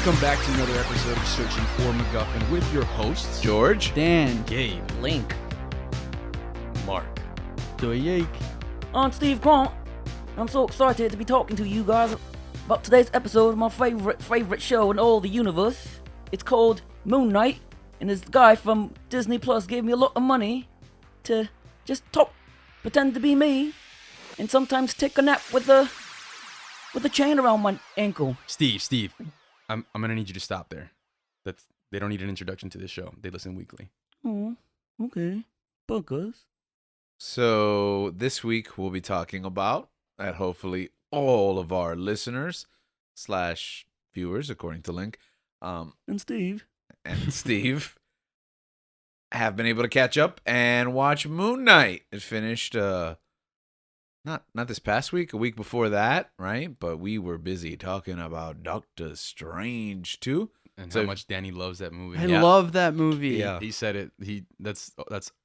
Welcome back to another episode of Searching for MacGuffin with your hosts, George, Dan, Gabe, Link. Mark. Doyake. I'm Steve Grant. I'm so excited to be talking to you guys about today's episode of my favorite show in all the universe. It's called Moon Knight, and this guy from Disney Plus gave me a lot of money to just talk, pretend to be me, and sometimes take a nap with a chain around my ankle. Steve, I'm gonna need you to stop there. They don't need an introduction to this show. They listen weekly. Oh, okay. Buggers. So this week we'll be talking about, and hopefully all of our listeners / viewers, according to Link, And Steve. and Steve, have been able to catch up and watch Moon Knight. It finished not this past week, a week before that, right? But we were busy talking about Doctor Strange too. And So- how much Danny loves that movie. I Yeah. love that movie. Yeah. He said it. That's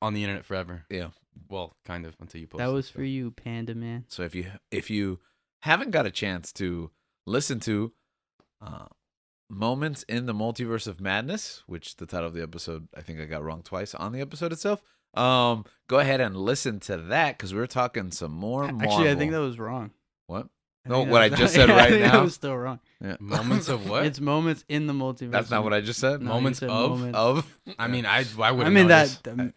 on the internet forever. Yeah. Well, kind of until you post. That was it, for you, Panda Man. So if you haven't got a chance to listen to Moments in the Multiverse of Madness, which the title of the episode, I think I got wrong twice on the episode itself, go ahead and listen to that because we're talking some more Marvel. Actually, I think that was wrong. What? I No, think what that I was- just said yeah, right I think now? That was still wrong. Yeah. Moments of what? It's moments in the multiverse. That's not what I just said. No, you Moments said of? moments. Of? I mean, why would I mean notice? that.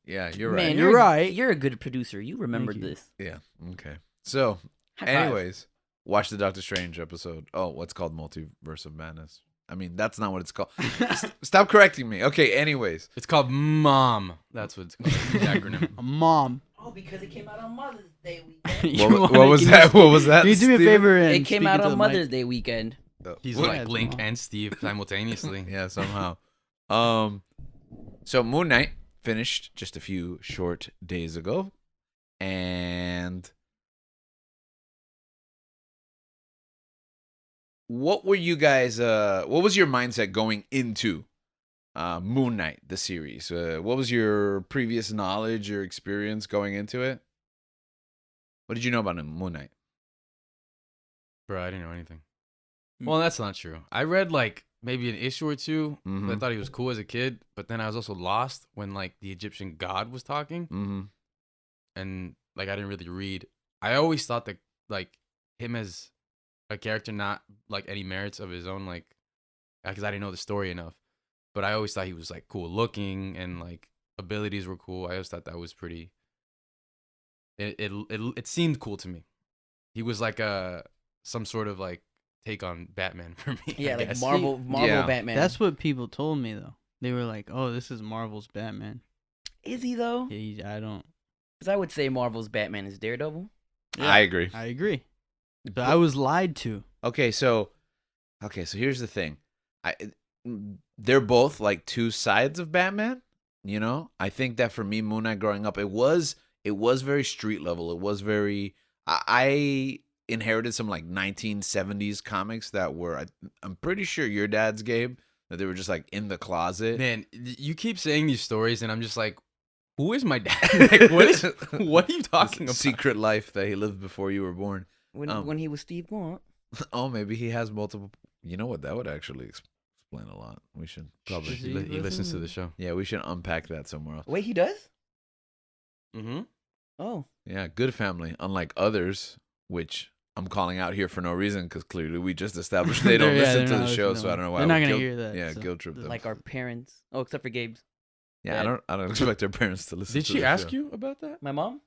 Yeah, you're right. Man, You're right. You're a good producer. You remembered Thank you. this. Yeah, okay. So, High five. anyways, watch the Doctor Strange episode. Oh, what's called Multiverse of Madness? I mean, that's not what it's called. Stop correcting me. Okay, anyways. It's called Mom. That's what it's called. The acronym. A mom. Oh, because it came out on Mother's Day weekend. What was that? What was that? Can you do me a Steven? favor and It came speak out into on the Mother's mic? Day weekend. He's What? like Yeah, Link Mom. and Steve simultaneously. Yeah, somehow. So Moon Knight finished just a few short days ago, and what were you guys? What was your mindset going into Moon Knight, the series? What was your previous knowledge or experience going into it? What did you know about Moon Knight? Bro, I didn't know anything. Well, that's not true. I read like maybe an issue or two. Mhm. I thought he was cool as a kid, but then I was also lost when like the Egyptian god was talking, Mm-hmm. and like I didn't really read. I always thought that like him as a character, not like any merits of his own, like because I didn't know the story enough. But I always thought he was like cool looking and like abilities were cool. I always thought that was pretty. It seemed cool to me. He was like some sort of like take on Batman for me. Yeah, I like guess. Marvel Yeah. Batman. That's what people told me though. They were like, "Oh, this is Marvel's Batman." Is he though? Yeah, I don't. Because I would say Marvel's Batman is Daredevil. Yeah. I agree. I agree. But I was lied to. Okay, so here's the thing. They're both like two sides of Batman, you know? I think that for me, Moon Knight growing up, it was very street level. It was very I inherited some like 1970s comics that were I'm pretty sure your dad's, Gabe, that they were just like in the closet. Man, you keep saying these stories, and I'm just like, who is my dad? Like, what are you talking about? Secret life that he lived before you were born. When he was Steve Grant. Oh, maybe he has multiple. You know what? That would actually explain a lot. We should probably. Is he- He listens to the show. Yeah, we should unpack that somewhere else. Wait, he does? Mm-hmm. Oh. Yeah, good family. Unlike others, which I'm calling out here for no reason, because clearly we just established they don't Yeah, listen they're to the not show, listening. so I don't know why. They're I not would gonna guilt- hear that, Yeah, so- guilt trip them. Like our parents. Oh, except for Gabe's. Yeah, I don't expect their parents to listen. Did to she the ask show. you about that? My mom?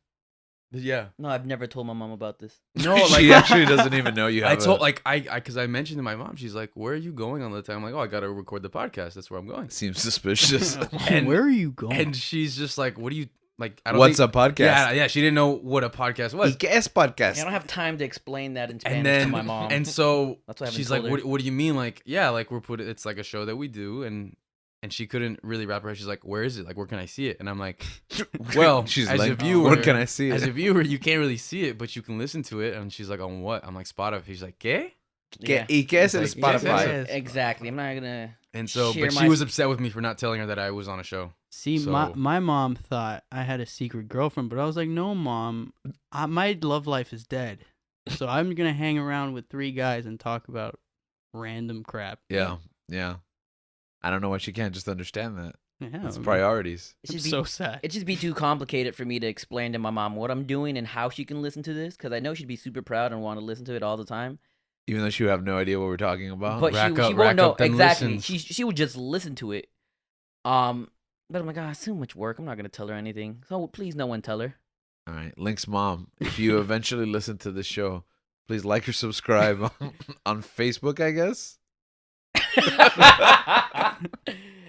Yeah. No, I've never told my mom about this. No, like she actually doesn't even know you have. I told because I mentioned to my mom, she's like, "Where are you going all the time?" I'm like, "Oh, I gotta record the podcast. That's where I'm going." Seems suspicious. And- Where are you going? And she's just like, "What do you like?" I don't What's think, a podcast? Yeah. She didn't know what a podcast was. EKS podcast. I don't have time to explain that in Spanish And then, to my mom. and so That's why I haven't she's like, told her. what do you mean? Like, yeah, like it's like a show that we do, and she couldn't really wrap her head. She's like, where is it? Like, where can I see it? And I'm like, well, She's as like, a viewer, where can I see as it? a viewer, you can't really see it, but you can listen to it. And she's like, on what? I'm like, Spotify. She's like, ¿qué? Yeah. EKS and It's like, Spotify. Yes. Exactly. I'm not gonna. And so, Share but my- she was upset with me for not telling her that I was on a show. See, So- my mom thought I had a secret girlfriend, but I was like, no, Mom, my love life is dead. So I'm going to hang around with 3 guys and talk about random crap. Yeah. I don't know why she can't just understand that. Yeah, It's man. priorities. It should It's be so sad. it should be too complicated for me to explain to my mom what I'm doing and how she can listen to this, because I know she'd be super proud and want to listen to it all the time. Even though she would have no idea what we're talking about. But Rack she up won't know them exactly. listens. She would just listen to it. But I'm like, it's too much work. I'm not gonna tell her anything. So please, no one tell her. All right. Link's mom, if you eventually listen to this show, please like or subscribe on Facebook, I guess.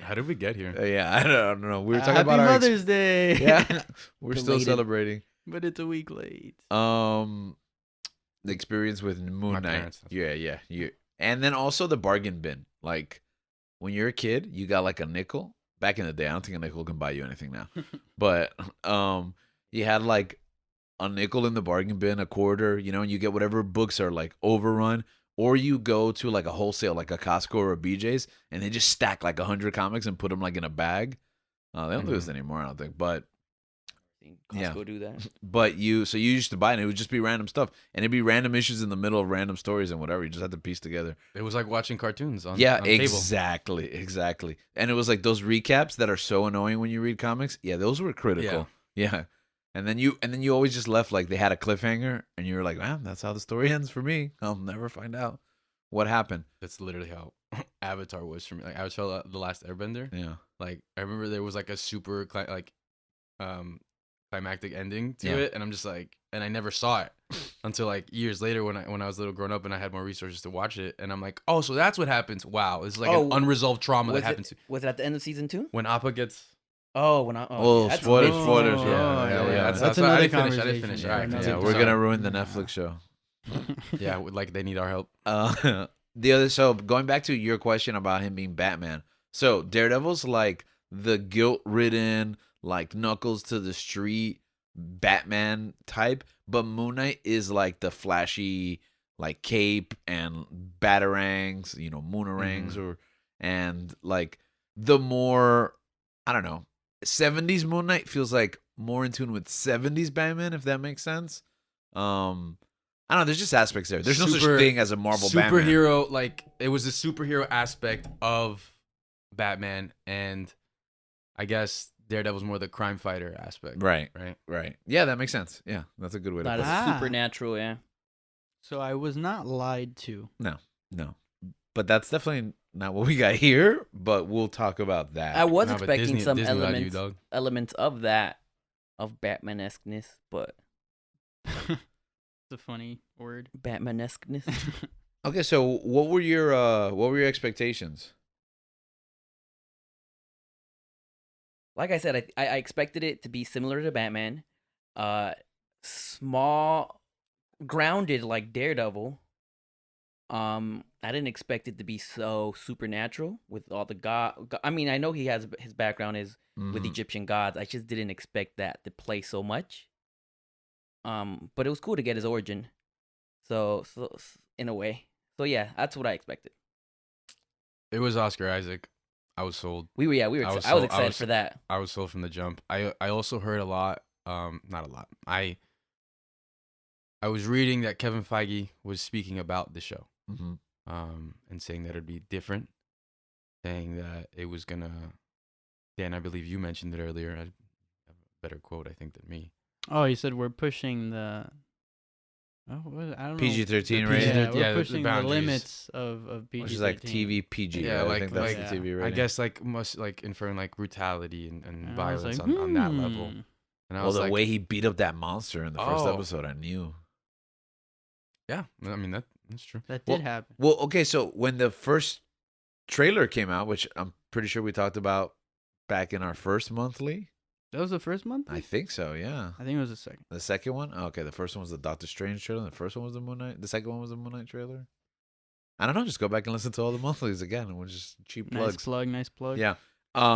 How did we get here? Yeah, I don't know. We were talking Happy about Mother's Day. Yeah, we're still Belated. celebrating. But it's a week late. The experience with Moon My Knight. parents. Yeah. And then also the bargain bin. Like when you're a kid, you got like a nickel. Back in the day, I don't think a nickel can buy you anything now. But you had like a nickel in the bargain bin, a quarter, and you get whatever books are like overrun. Or you go to like a wholesale, like a Costco or a BJ's, and they just stack like 100 comics and put them like in a bag. They don't do this anymore, I don't think. But Costco do that. But you used to buy it, and it would just be random stuff, and it'd be random issues in the middle of random stories and whatever. You just had to piece together. It was like watching cartoons on Yeah, on cable. exactly. And it was like those recaps that are so annoying when you read comics. Yeah, those were critical. Yeah. And then you always just left like they had a cliffhanger, and you were like, man, that's how the story ends for me. I'll never find out what happened. That's literally how Avatar was for me. Like Avatar: The Last Airbender. Yeah. Like I remember there was like a super climactic ending to Yeah. it, and I'm just like, and I never saw it until like years later when I was a little grown up and I had more resources to watch it, and I'm like, oh, so that's what happens. Wow, it's like Oh, an unresolved trauma that Was happens it at the end of season 2? when Appa gets. Oh, Oh, that's spoilers, big. spoilers. Oh, Yeah. That's another I didn't finish. I conversation. didn't finish. All right, another Yeah, continue. we're Sorry. gonna ruin the Netflix show. Yeah, like they need our help. So going back to your question about him being Batman. So Daredevil's like the guilt-ridden, like knuckles to the street Batman type, but Moon Knight is like the flashy, like cape and batarangs, moonarangs, and like the more, I don't know, 70s Moon Knight feels like more in tune with 70s Batman, if that makes sense. I don't know. There's just aspects there. There's no such thing as a Marvel Batman. superhero. Like it was the superhero aspect of Batman, and I guess Daredevil's more the crime fighter aspect. Right. Right. Yeah, that makes sense. Yeah, that's a good way to Not put it. as Ah. supernatural, yeah. So I was not lied to. No. But that's definitely not what we got here, but we'll talk about that. I was Nah, but expecting some Disney lied to you, elements of that, of Batman-esqueness, but It's a funny word. Batman-esqueness. Okay, so what were your expectations? Like I said, I expected it to be similar to Batman, small, grounded like Daredevil. I didn't expect it to be so supernatural with all the I mean, I know he has his background is with Mhm. Egyptian gods. I just didn't expect that to play so much. But it was cool to get his origin. So in a way, so yeah, that's what I expected. It was Oscar Isaac. I was sold. We were I I was was so- excited for that. I was sold from the jump. I also heard a lot. Not a lot. I was reading that Kevin Feige was speaking about the show. Mhm. And saying that it'd be different, saying that it was gonna. Dan, I believe you mentioned it earlier. I have a better quote, I think, than me. Oh, you said we're pushing the. Oh, I don't know. PG-13 The rating, Yeah, we're yeah, the pushing the boundaries. limits of PG-13. which is like TV PG. Yeah, right? like- I think that's like- the TV rating. I guess like must like inferring like brutality and And I was violence like, on that level. hmm. And I Well, was the like, way he beat up that monster in the first Oh. episode, I knew. yeah, I mean that's true. That Well, did happen. Well, okay, so when the first trailer came out, which I'm pretty sure we talked about back in our first monthly, That was the first month? I think so, yeah. I think it was the second. The second one? Oh, okay, the first one was the Doctor Strange trailer. The first one was the Moon Knight. The second one was the Moon Knight trailer. I don't know. Just go back and listen to all the monthlies again, and we'll just cheap plugs. Nice plug. Yeah.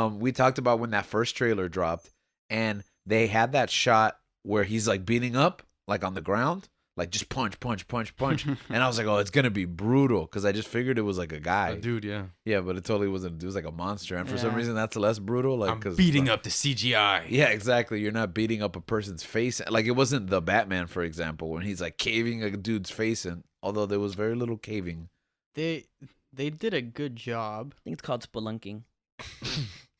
We talked about when that first trailer dropped, and they had that shot where he's like beating up, like on the ground, like just punch. And I was like, oh, it's gonna be brutal, because I just figured it was like a guy. Dude, yeah. Yeah, but it totally wasn't. It was like a monster, and for some Yeah. reason that's less brutal. Like, I'm 'cause, beating up the CGI. Yeah, exactly. You're not beating up a person's face. Like, it wasn't the Batman, for example, when he's like caving a dude's face in. Although there was very little caving They did a good job. I think it's called spelunking.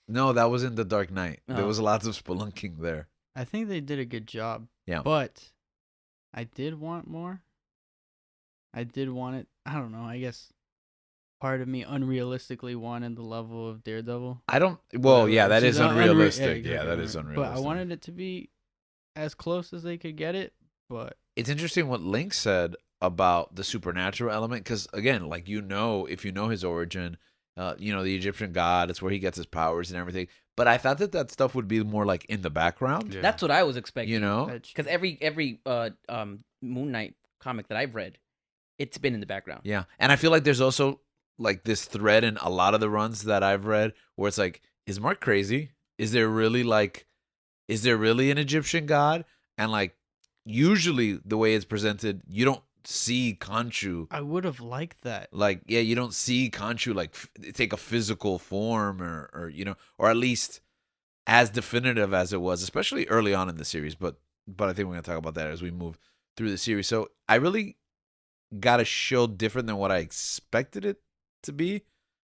No, that was in The Dark Knight. There Oh. was lots of spelunking there. I think they did a good job. Yeah. But I did want more. I did want it. I don't know. I guess part of me unrealistically wanted the level of Daredevil. I don't. Well, Whatever. yeah, that Which is unre- unrealistic. yeah, Yeah, that exactly. is unrealistic. But I wanted it to be as close as they could get it. But It's interesting what Link said about the supernatural element, because again, like if you know his origin, the Egyptian god, it's where he gets his powers and everything. But I thought that stuff would be more like in the background. Yeah. That's what I was expecting. You know, that's Because every Moon Knight comic that I've read, it's been in the background. yeah. And I feel like there's also like this thread in a lot of the runs that I've read where it's like, is Mark crazy? Is there really an Egyptian god? And like usually the way it's presented, you don't see Khonshu. I would have liked that. Like, yeah, you don't see Khonshu like take a physical form or at least as definitive as it was, especially early on in the series. But I think we're gonna talk about that as we move through the series. So I really got a show different than what I expected it to be,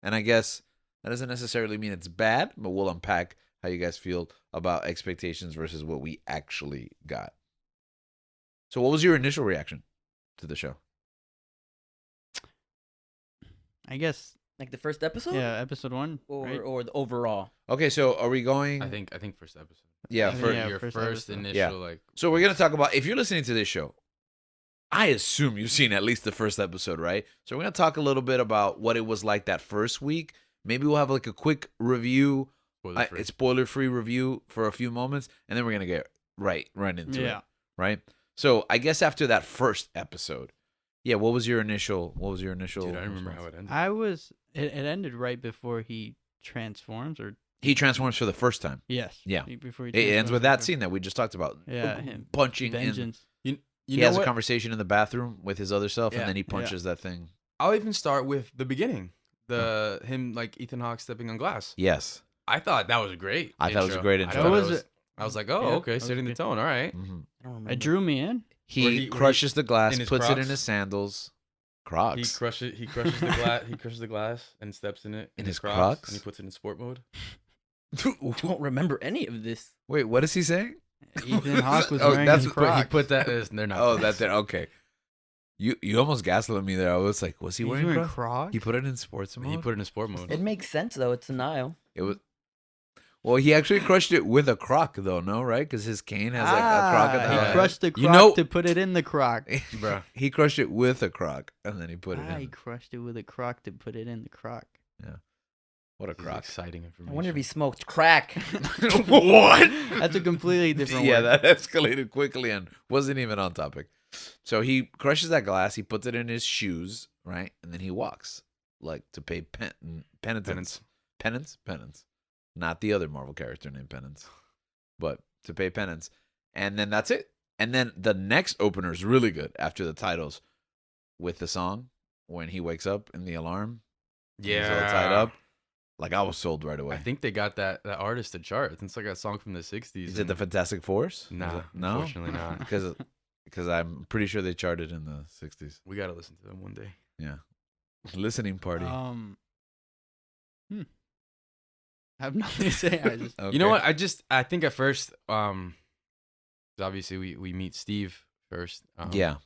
and I guess that doesn't necessarily mean it's bad, but we'll unpack how you guys feel about expectations versus what we actually got. So, what was your initial reaction to the show? I guess. Like the first episode? Yeah, episode 1. Or right? or the overall. Okay, so are we going? I think first episode. Yeah, I think, for, yeah, your first first episode. initial Yeah. like. So we're gonna talk about, if you're listening to this show, I assume you've seen at least the first episode, right? So we're gonna talk a little bit about what it was like that first week. Maybe we'll have like a quick review, Spoiler-free. a spoiler-free review for a few moments, and then we're gonna get right into Yeah. it, right? So I guess after that first episode, yeah, what was your initial? Dude, I remember response? how it ended. I was. It ended right before he transforms, or He transforms for the first time. yes. Yeah. Before he It ends transforms with that for scene that we just talked about. Yeah, him punching in. vengeance. You He know has a what? conversation in the bathroom with his other self, Yeah, and then he yeah. punches that thing. I'll even start with the beginning. Him like Ethan Hawke stepping on glass. Yes. I thought that was great. I thought it was a great intro. thought That was I was like, oh, Yeah, okay, that was setting the good. tone. All right. hmm I don't remember. It drew me in. He, Where he- crushes the glass, in his puts it in Crocs? his sandals, He Crocs. crushes the glass. He crushes the glass and steps in it In in his his Crocs, Crocs? and he puts it in sport mode. I don't remember any of this. Wait, what is he saying? Ethan Hawke was Oh, wearing that's his what he Crocs. He put that. They're not. Oh, Crocs. that's it. Okay. You almost gaslit me there. I was like, was he He's wearing wearing Crocs? Crocs. He put it in sports mode. He put it in sport mode. It makes sense though. It's denial. It was. Well, he actually crushed it with a Croc, though. No, right? Because his cane has like a Croc at the He Yeah. end. crushed the Croc You know- to put it in the Croc. Bruh. He crushed it with a Croc, and then he put it He in. crushed it with a Croc to put it in the Croc. What a This is Croc! exciting I information. wonder if he smoked crack. What? That's a completely different Yeah, word. that escalated quickly and wasn't even on topic. So he crushes that glass. He puts it in his shoes, right, and then he walks like to pay penance. Penance. Not the other Marvel character named Penance, but to pay penance, and then that's it. And then the next opener is really good after the titles, with the song when he wakes up in the alarm. and he's all tied up. Like I was sold right away. I think they got that artist to chart. It's like a song from the '60s. Is it the Fantastic Force? Nah, no, unfortunately not. because I'm pretty sure they charted in the '60s. We gotta listen to them one day. Yeah, listening party. I have nothing to say. I just Okay. You know what? I think at first, 'cause obviously we meet Steve first. Yeah,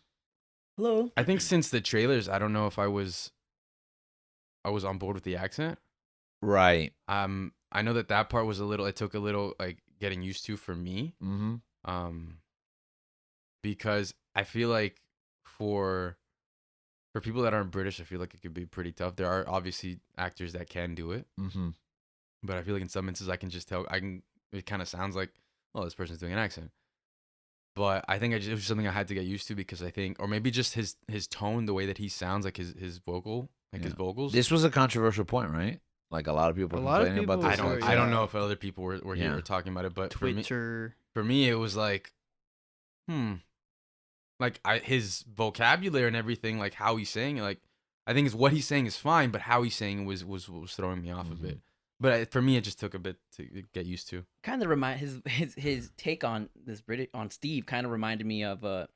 Hello. I think since the trailers, I don't know if I was on board with the accent. right. I know that part was it took a little like getting used to for me. Mm-hmm. Because I feel like for people that aren't British, I feel like it could be pretty tough. There are obviously actors that can do it, Mm-hmm. but I feel like in some instances I can just tell. It kind of sounds like, oh, this person's doing an accent. But I think it was something I had to get used to because I think, or maybe just his tone, the way that he sounds, like his vocal, like his Yeah. vocals. This was a controversial point, right? Like a lot of people A were lot of complaining about people this. were, I don't yeah. know if other people were Yeah. here talking about it, but Twitter. for me it was like, like his vocabulary and everything, like how he's saying it, like I think what he's saying is fine, but how he's saying it was throwing me off a bit. But for me, it just took a bit to get used to. Kind of remind his take on this British on Steve kind of reminded me of I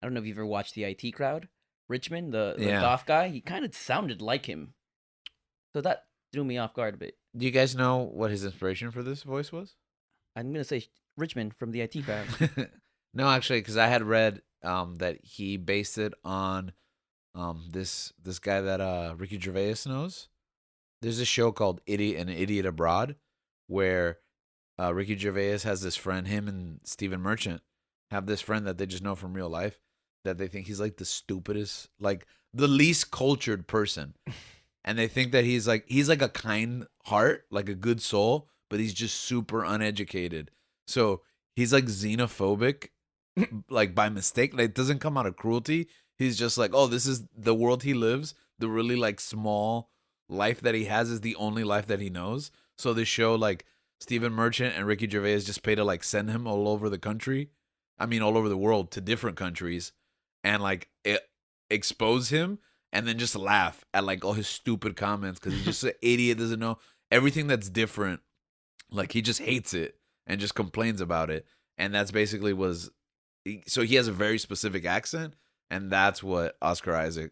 don't know if you've ever watched the IT Crowd. Richmond, the Yeah. goth guy, he kind of sounded like him. So that threw me off guard a bit. Do you guys know what his inspiration for this voice was? I'm gonna say Richmond from the IT crowd. No, actually, because I had read that he based it on this guy that Ricky Gervais knows. There's a show called An Idiot Abroad, where Ricky Gervais has this friend, him and Stephen Merchant have this friend that they just know from real life, that they think he's like the stupidest, like the least cultured person. And they think that he's like a kind heart, like a good soul, but he's just super uneducated. So he's like xenophobic, like by mistake. Like it doesn't come out of cruelty. He's just like, oh, this is the world he lives. The really like small life that he has is the only life that he knows. So they show like Stephen Merchant and Ricky Gervais just pay to like send him all over the country. I mean, all over the world to different countries, and like expose him. And then just laugh at like all his stupid comments because he's just an idiot, doesn't know everything that's different. Like he just hates it and just complains about it. And that's basically so he has a very specific accent, and that's what Oscar Isaac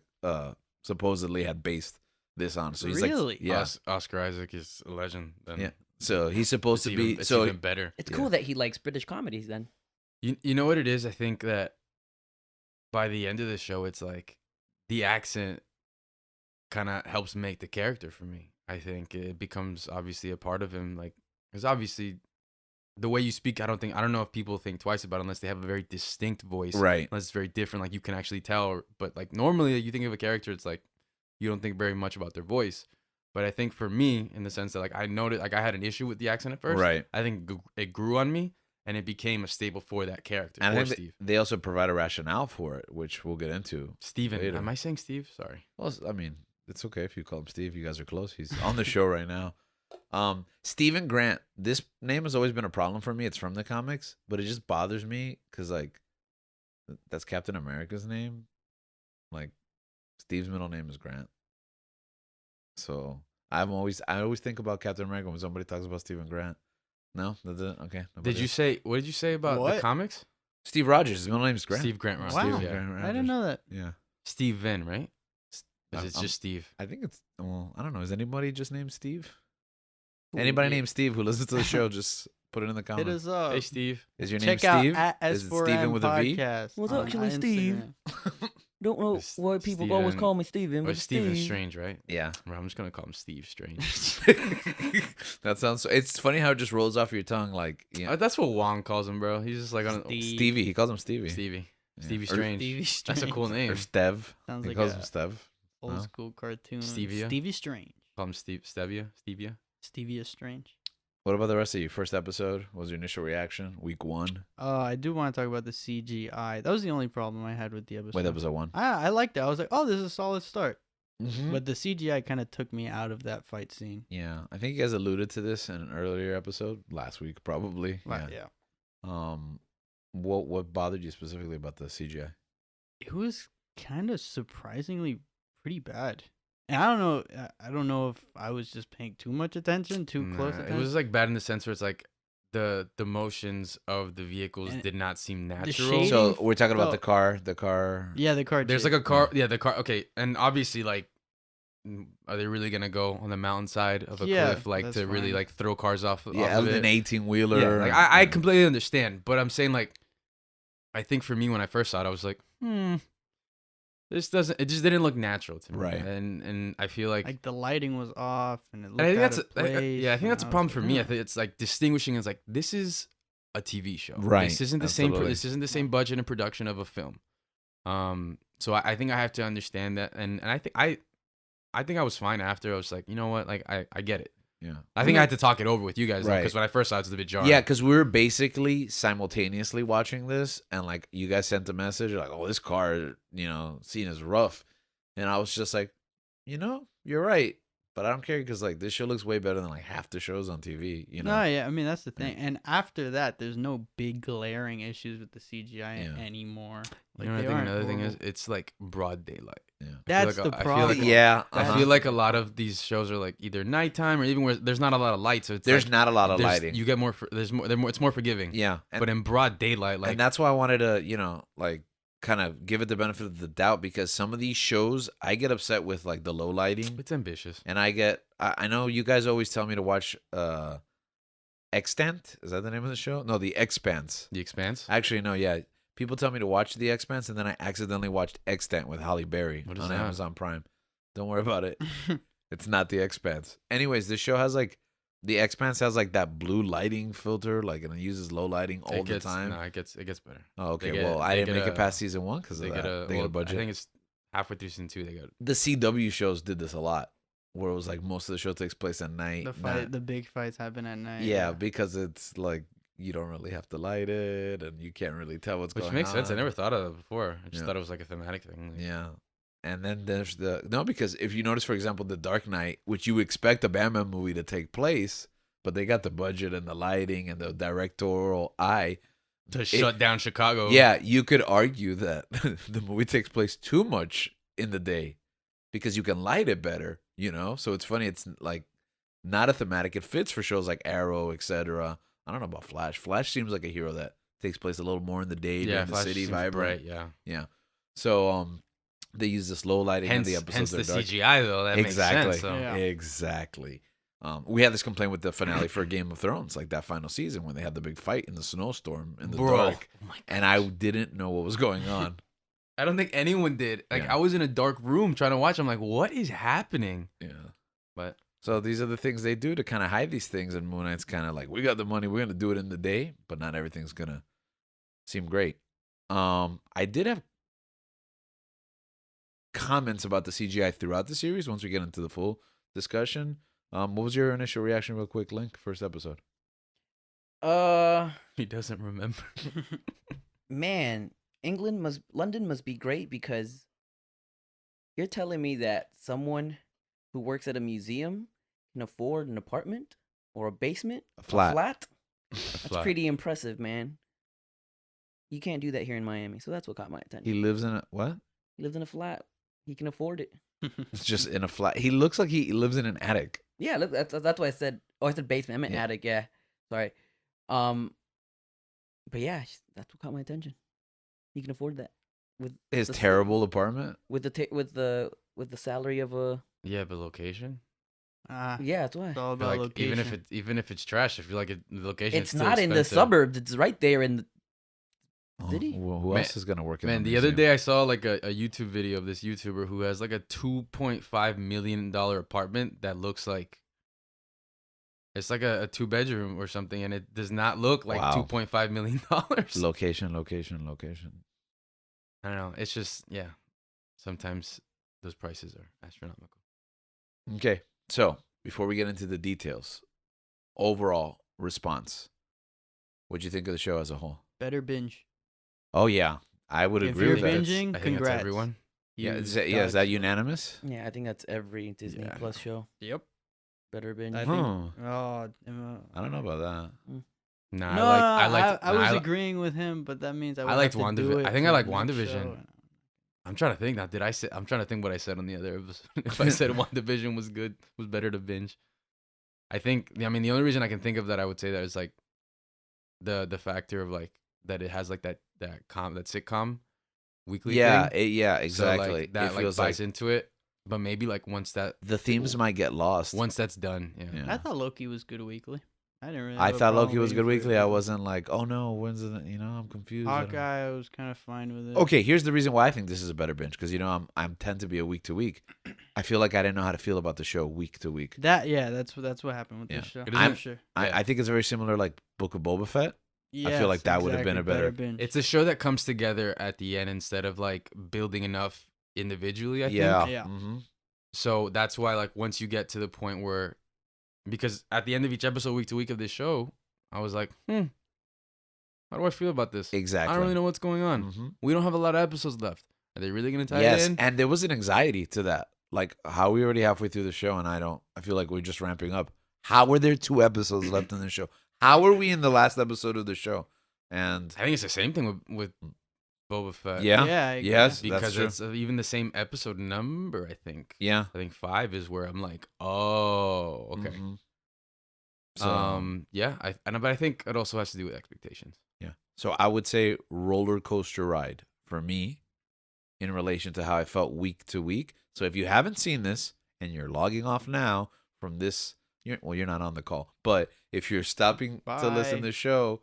supposedly had based this on. So he's Really? like, yeah, Oscar Isaac is a legend. Then. yeah. So he's supposed to be It's so even better. It's Yeah. cool that he likes British comedies then. You know what it is? I think that by the end of the show, it's like the accent kind of helps make the character for me. I think it becomes obviously a part of him. Like, because obviously the way you speak, I don't know if people think twice about it unless they have a very distinct voice. right. Unless it's very different, like you can actually tell. But like normally you think of a character, it's like you don't think very much about their voice. But I think for me, in the sense that like I noticed, like I had an issue with the accent at first. Right. I think it grew on me, and it became a staple for that character. And I For think Steve. they also provide a rationale for it, which we'll get into. Steven. later. Am I saying Steve? Sorry. Well, I mean, it's okay if you call him Steve. You guys are close. He's on the show right now. Stephen Grant. This name has always been a problem for me. It's from the comics, but it just bothers me because like that's Captain America's name. Like Steve's middle name is Grant. So I always think about Captain America when somebody talks about Stephen Grant. No, that's it. Okay. Did you say? What did you say about the What? comics? Steve Rogers? His middle name is Grant. Steve Grant. Rogers. Wow. Steve, Steve yeah. Grant I Rogers. didn't know that. Yeah. Steven, right? Is it I'm- just Steve? I think it's well. I don't know. Is anybody just named Steve? Anybody named Steve who listens to the show, just put it in the Hit comments. us up. Hey, Steve. Is your name Check out Steve? at Is it S4M Steven with a V? Podcast. Well, it's on actually Steve. Instagram. Don't know It's why people always Steven- call me Steven. Or but Steven Steve. Strange, right? Yeah. Well, I'm just gonna call him Steve Strange. That sounds. It's funny how it just rolls off your tongue, like yeah. That's what Wong calls him, bro. He's just like on Stevie. He calls him Stevie. Stevie. Yeah. Stevie Or- Strange. Stevie That's a Strange. cool Or name. Stev. Sounds He like calls a him Stev. old No? school cartoon. Stevia? Stevie Strange. Call him Stevia. Stevia Strange. What about the rest of you? First episode. What was your initial reaction? Week 1. I do want to talk about the CGI. That was the only problem I had with the episode. Wait, episode 1. I liked it. I was like, oh, this is a solid start. Mm-hmm. But the CGI kind of took me out of that fight scene. Yeah, I think you guys alluded to this in an earlier episode last week, probably. Yeah. What bothered you specifically about the CGI? It was kind of surprisingly pretty bad. And I don't know if I was just paying too much attention, too close Nah, attention. it was like bad in the sense where it's like the motions of the vehicles And did not seem natural. shading So we're talking about the felt- car. yeah, the car. There's chase. like a car. Yeah, the car. Okay, and obviously, like, are they really gonna go on the mountainside of a Yeah, cliff, like that's to really fine. like throw cars off? Yeah, off of an it? 18-wheeler. Yeah, like I completely understand, but I'm saying like, I think for me when I first saw it, I was like, this doesn't. It just didn't look natural to me, Right. And I feel like the lighting was off, and it looked and I think out that's of place. yeah, I think and that's a was problem like, for me. I "Huh." think it's like distinguishing is like this is a TV show, Right, This isn't the absolutely. same. This isn't the same budget and production of a film. So I think I have to understand that, and I think I was fine after. I was like, you know what, like I get it. Yeah. I think I had to talk it over with you guys Right. because when I first saw it, it was a bit jarring. Yeah, because we were basically simultaneously watching this, and like you guys sent a message like, "Oh, this car, scene is rough," and I was just like, you're right, but I don't care because like this show looks way better than like half the shows on TV. No, yeah, I mean that's the thing. And after that, there's no big glaring issues with the CGI Yeah. anymore. You know what I they think aren't another thing is horrible. it's like broad daylight. Yeah. That's like the I feel like problem. Yeah, I uh-huh. feel like a lot of these shows are like either nighttime or even where there's not a lot of light, so it's There's like, not a lot of there's- lighting. You get more. It's more forgiving. Yeah, and, But in broad daylight, like and that's why I wanted to, like kind of give it the benefit of the doubt because some of these shows I get upset with like the low lighting, It's ambitious. and I know you guys always tell me to watch Extant. Is that the name of the show? No, The Expanse. The Expanse. Actually, no, yeah. People tell me to watch The Expanse, and then I accidentally watched Extant with Halle Berry What is on that? Amazon Prime. Don't worry about it. It's not The Expanse. Anyways, this show has like The Expanse has like that blue lighting filter, like, and it uses low lighting all the time. No, it gets better. Oh, okay. They well, get- I they didn't get make it a- past season 1 because They of get that. a They get a budget. I think it's halfway through season 2. They got The CW shows did this a lot, where it was like most of the show takes place at night. The big fights happen at night. Yeah, because it's like you don't really have to light it, and you can't really tell what's which going on. makes sense. I never thought of it before. I just Yeah. thought it was like a thematic thing. Like, Yeah. And then there's because if you notice, for example, The Dark Knight, which you expect a Batman movie to take place, but they got the budget and the lighting and the directorial eye. to shut down Chicago. Yeah, you could argue that the movie takes place too much in the day because you can light it better, you know? So it's funny. It's like not a thematic. It fits for shows like Arrow, etc. I don't know about Flash. Flash seems like a hero that takes place a little more in the day, yeah. in the Flash city, seems vibrant. bright, yeah. So they use this low lighting Hence, in the episodes. hence the that are dark. CGI though. That Exactly. makes sense. So. Yeah. Exactly. We had this complaint with the finale for Game of Thrones, like that final season when they had the big fight in the snowstorm in the dark, Oh my and I didn't know what was going on. I don't think anyone did. Like Yeah. I was in a dark room trying to watch. I'm like, what is happening? Yeah. But So these are the things they do to kind of hide these things, and Moon Knight's kind of like, we got the money, we're gonna do it in the day, but not everything's gonna seem great. I did have comments about the CGI throughout the series. Once we get into the full discussion, what was your initial reaction, real quick? Link, first episode. he doesn't remember. Man, London must be great because you're telling me that someone who works at a museum can afford an apartment or a basement, A flat. That's Flat. pretty impressive, man. You can't do that here in Miami, so that's what caught my attention. He lives in a what? He lives in a flat. He can afford it. It's just in a flat. He looks like he lives in an attic. Yeah, look, that's why I said. Oh, I said basement. I meant Yeah. attic. Yeah, sorry. But yeah, that's what caught my attention. He can afford that with His the- terrible apartment. with the salary of a. Yeah, but location. Yeah, that's why. It's all I feel about like location. even if it's trash, I feel like the location. It's is still not in the expensive. suburbs. It's right there in the. Oh, Did he? well, who Man- else is gonna work in Man, the the other museum? day I saw like a YouTube video of this YouTuber who has like a $2.5 million apartment that looks like it's like a 2-bedroom or something, and it does not look like Wow. $2.5 million. Location. I don't know. It's just sometimes those prices are astronomical. Okay, so before we get into the details, overall response. What'd you think of the show as a whole? Better binge. Oh yeah, I would If agree you're with that. binging, I think congrats. that's everyone. Yeah, You is that got- unanimous? Yeah, I think that's every Disney Yeah. Plus show. Yep. Better binge. I think. Huh. Oh, I don't know about that. Nah, no, I was I agreeing with him, but that means I would liked have to do WandaVision. it I think for I like the next WandaVision. show. I'm trying to think now. I'm trying to think what I said on the other episode. If I said WandaVision was good, was better to binge. I think. I mean, the only reason I can think of that I would say that is like the factor of like that it has like that sitcom weekly. Yeah, thing. exactly. So, like, that it like feels buys like into it, but maybe like once the themes might get lost. that's done, yeah. I thought Loki was good weekly. I didn't really. I have a thought problem Loki was waiting good for it weekly. I to- wasn't like, oh no, when's it? I'm confused. I don't- Hawkeye, I was kind of fine with it. Okay, here's the reason why I think this is a better binge because I'm tend to be a week to week. I feel like I didn't know how to feel about the show week to week. That's what happened with Yeah. this show. It I'm isn't- sure. I think it's very similar like Book of Boba Fett. Yes, feel like that would have been a better- binge. It's a show that comes together at the end instead of like building enough individually. I think. Yeah. Yeah. Mm-hmm. So that's why, like, once you get to the point where, because at the end of each episode, week to week of this show, I was like, how do I feel about this? Exactly. I don't really know what's going on. Mhm. We don't have a lot of episodes left. Are they really gonna tie it Yes, in? and there was an anxiety to that. Like how we already halfway through the show, and I feel like we're just ramping up. How are there 2 episodes left in the show? How are we in the last episode of the show? And I think it's the same thing with Boba Fett. yeah, Yeah, I agree. yes, that's because true. it's even the same episode number. I think. Yeah. I think 5 is where I'm like, oh, okay. Mhm. So, but I think it also has to do with expectations. yeah. So I would say roller coaster ride for me in relation to how I felt week to week. So if you haven't seen this and you're logging off now from this, you're not on the call. But if you're stopping to listen to Bye. the show,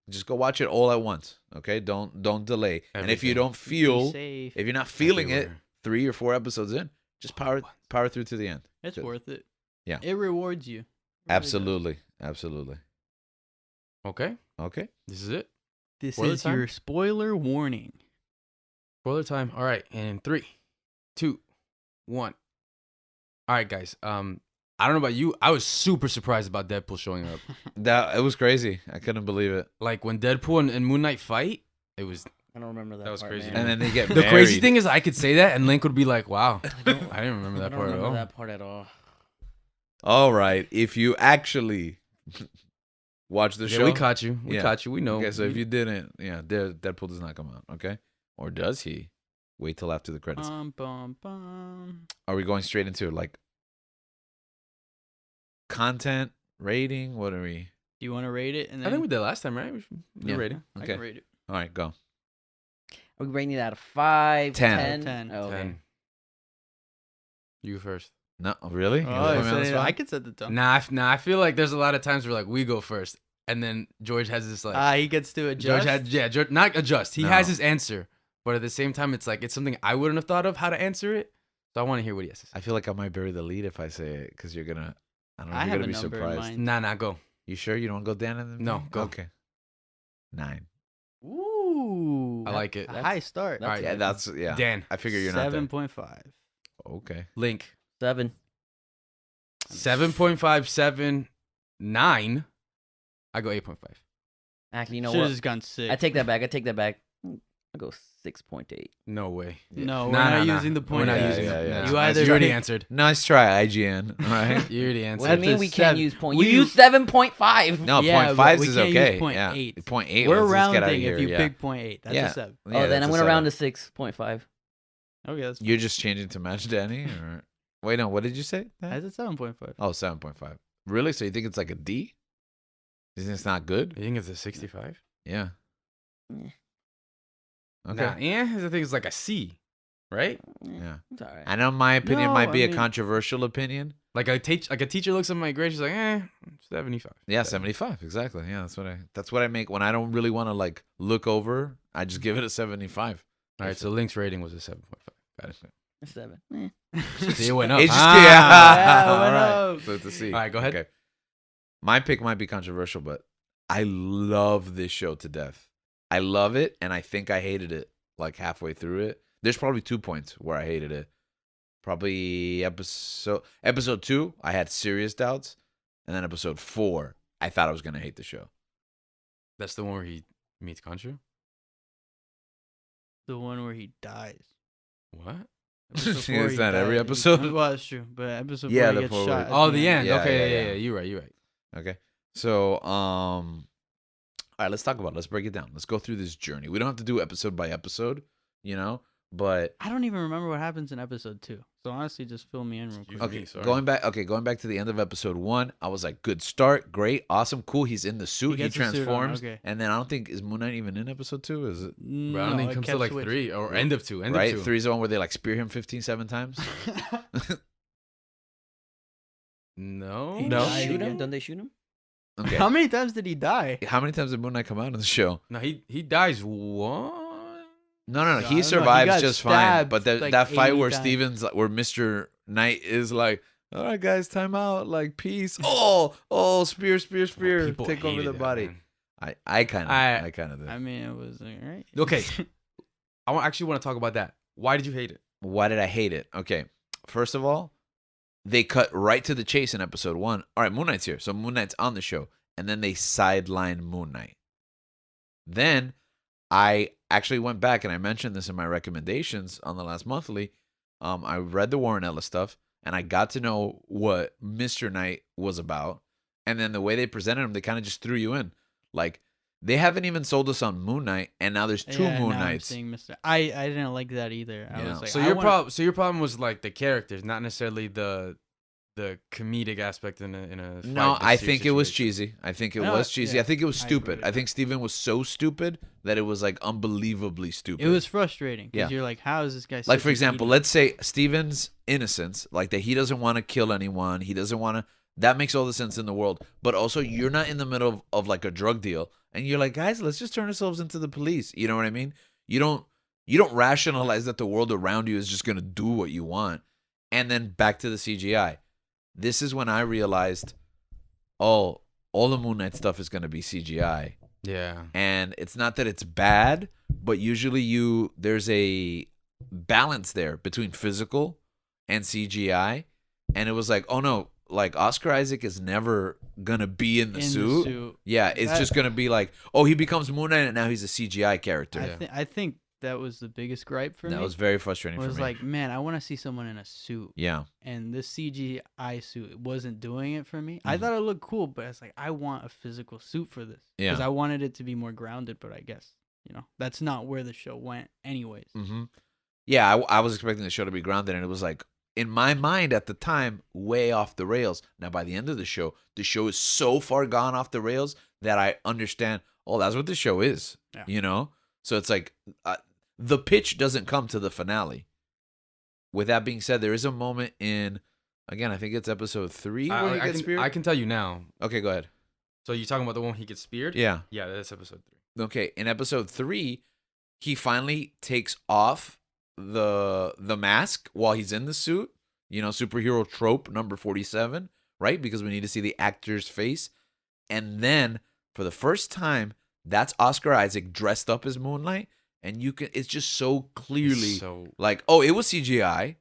just go watch it all at once. Okay, don't delay. And if you Everything. don't feel, safe. if you're not feeling it Everywhere. 3 or 4 episodes in, just power through to the end. It's worth it. Yeah. It rewards you. It really does. Absolutely. Okay, Okay. this is it. This Spoiler is time? your spoiler warning. Spoiler time. All right, and 3, 2, 1. All right, guys. I don't know about you. I was super surprised about Deadpool showing up. It was crazy. I couldn't believe it. Like when Deadpool and Moon Knight fight, it was I don't remember that. That was part, crazy. man. And then they get the married. crazy thing is I could say that and Link would be like, "Wow, I don't, I didn't remember I that don't part remember at all." that part at all. All right. If you actually watch the Yeah, show, we caught you. We Yeah. caught you. We know. Okay, so if you didn't, Deadpool does not come out. Okay, or does he? Wait till after the credits. Bum, bum. Are we going straight into like content rating? What are we? Do you want to rate it? And I then think we did last time, right? We Yeah. rating. I Okay. can rate it. All right, go. Are we rating it out of 5? 10. 10. Oh, okay. 10. You first. No, really? You Oh, gonna put me on the spot? I could set the tone. Nah, I feel like there's a lot of times where like we go first, and then George has this like He gets to George adjust. had George, not adjust. He No. has his answer, but at the same time, it's like it's something I wouldn't have thought of how to answer it. So I want to hear what he has to say. I feel like I might bury the lead if I say it because you're gonna. I don't know. I You're have gonna a be number in surprised. mind. Nah, go. You sure you don't go down in the? No, go. Okay. 9. Ooh. I like it. A high start. All right, Yeah, that's yeah. Dan, I figure you're not there. 7.5. Okay. Link, 7. 7.5, 7, 9. I go 8.5. Actually, you know Should have what? just gone 6. I take that back. I go 6.8. No way. No, we're Nah, not nah. using the We're point. not Yeah, using yeah, it. yeah. Nah. You either You already pick- answered. Nice try, IGN. All right. You already answered. What do you mean That's we a can't 7. use point? We You use 7.5. No, Yeah, point but 5 we is can't use okay. point Yeah, 8. point 8. We're let's just get out of rounding here. if you yeah. pick point 8. That's Yeah. a 7. Yeah, Oh, then that's I'm a going to round 7. to 6.5. Okay, that's You're just changing to match Danny, or wait, no. What did you say? I said 7.5. Oh, 7.5. Really? So you think it's like a D? You think it's not good? You think it's a 65? Yeah. Yeah. Okay. Nah, I think it's like a C, right? Yeah. It's all right. I know my opinion No, might be I a mean- controversial opinion. Like a teacher looks at my grade, she's like, 75. Yeah, 75. Exactly. Yeah, that's what I make when I don't really want to like look over. I just give it a 75. All right, so Link's rating was a 7.5. Got it. It's 7. See, it went up. It's just Yeah, it All went right. up. So it's a C. All right, go ahead. Okay. My pick might be controversial, but I love this show to death. I love it, and I think I hated it like halfway through it. There's probably 2 points where I hated it. Probably episode 2, I had serious doubts, and then episode 4, I thought I was gonna hate the show. That's the one where he meets Conchu? The one where he dies. What? It was before Is he that every died. episode? Well, that's true. But episode Yeah, 4 the he gets part shot. where- at Oh, the end. Yeah, Okay, yeah. yeah. You're right. Okay, so all right, let's talk about it. Let's break it down. Let's go through this journey. We don't have to do episode by episode, but I don't even remember what happens in episode 2. So honestly, just fill me in real quick. Okay. okay, sorry. going back to the end of episode 1, I was like, good start, great, awesome, cool. He's in the suit, he gets the suit on, transforms, okay. and then I don't think is Moon Knight even in episode 2? Is it Bro, I don't think it comes to like 3 or end of 2. End right? of 2. 3 is the one where they like spear him 7 times. No. He No. died Shoot again. him? Don't they shoot him? Okay, How many times did he die? how many times did Moon Knight come out in the show? No, he dies one. No, I don't know, he he survives got just fine. stabbed, But like, that fight 80 where times. Steven's, where Mr. Knight is like, all right, guys, time out, like peace. Oh, spear, People take over hated the that, body. man. I kind of did. I mean, it was alright. Okay. actually want to talk about that. Why did you hate it? Why did I hate it? Okay, first of all, they cut right to the chase in episode 1. All right, Moon Knight's here, so Moon Knight's on the show, and then they sideline Moon Knight. Then I actually went back and I mentioned this in my recommendations on the last monthly. I read the Warren Ellis stuff and I got to know what Mr. Knight was about. And then the way they presented him, they kind of just threw you in. Like, they haven't even sold us on Moon Knight, and now there's 2 Yeah, Moon now I'm Knights. seeing Mr. I didn't like that either. I Yeah. was like, So I your wanna- problem was like the characters, not necessarily the the comedic aspect in a No, fight, I this think serious it was situation. cheesy. I think it No, was cheesy. yeah, I think it was I agree stupid. with I think Steven was so stupid that it was like unbelievably stupid. It was frustrating Yeah. because you're like, how is this guy? like, such for an example, idiot? let's say Steven's innocence, like that he doesn't want to kill anyone. He doesn't want to. That makes all the sense in the world. But also, you're not in the middle of like a drug deal, and you're like, guys, let's just turn ourselves into the police. You know what I mean? You don't rationalize that the world around you is just gonna do what you want. And then back to the CGI. This is when I realized, oh, all the Moon Knight stuff is gonna be CGI. Yeah. And it's not that it's bad, but usually there's a balance there between physical and CGI. And it was like, oh no, like Oscar Isaac is never gonna be in the suit. Yeah, it's That- just gonna be like, oh, he becomes Moon Knight and now he's a CGI character. I think that was the biggest gripe for me. That was very frustrating for was me. like, man, I want to see someone in a suit. Yeah. And this CGI suit wasn't doing it for me. I Mhm. thought it looked cool, but it's like, I want a physical suit for this. Yeah. Because I wanted it to be more grounded, but I guess, that's not where the show went anyways. Mm-hmm. Yeah, I was expecting the show to be grounded, and it was like, in my mind at the time, way off the rails. Now, by the end of the show is so far gone off the rails that I understand, oh, that's what the show is, Yeah. So it's like, the pitch doesn't come to the finale. With that being said, there is a moment in, again, I think it's episode 3 where he gets speared. I can tell you now. Okay, go ahead. So you're talking about the one he gets speared? Yeah. Yeah, that's episode 3. Okay, in episode 3, he finally takes off the mask while he's in the suit. Superhero trope number 47, right? Because we need to see the actor's face. And then, for the first time, that's Oscar Isaac dressed up as Moonlight. And it's just so clearly like, oh, it was CGI,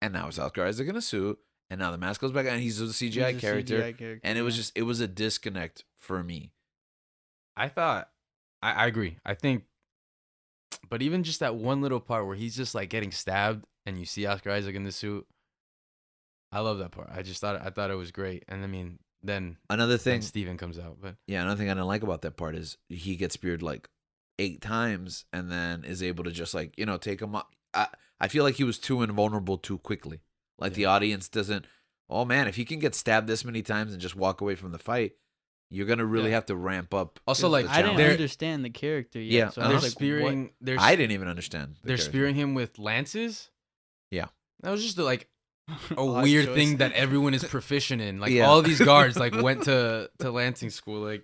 and now it's Oscar Isaac in a suit, and now the mask goes back, and he's a CGI character. And it was a disconnect for me. I thought, I agree. I think, but even just that one little part where he's just like getting stabbed, and you see Oscar Isaac in the suit, I love that part. I thought it was great. And I mean, then another thing, Steven comes out, but yeah, another thing I didn't like about that part is he gets speared like 8 times and then is able to just like, take him up. I feel like he was too invulnerable too quickly. Like the audience doesn't, oh man, if he can get stabbed this many times and just walk away from the fight, you're going to really have to ramp up. Also, like, I didn't they're- understand the character yet. Yeah, So uh-huh. I they're was like, spearing. I didn't even understand. They're character. spearing him with lances. Yeah. That was just like a Odd weird choice. thing that everyone is proficient in. Like Yeah. all these guards like went to lancing school. Like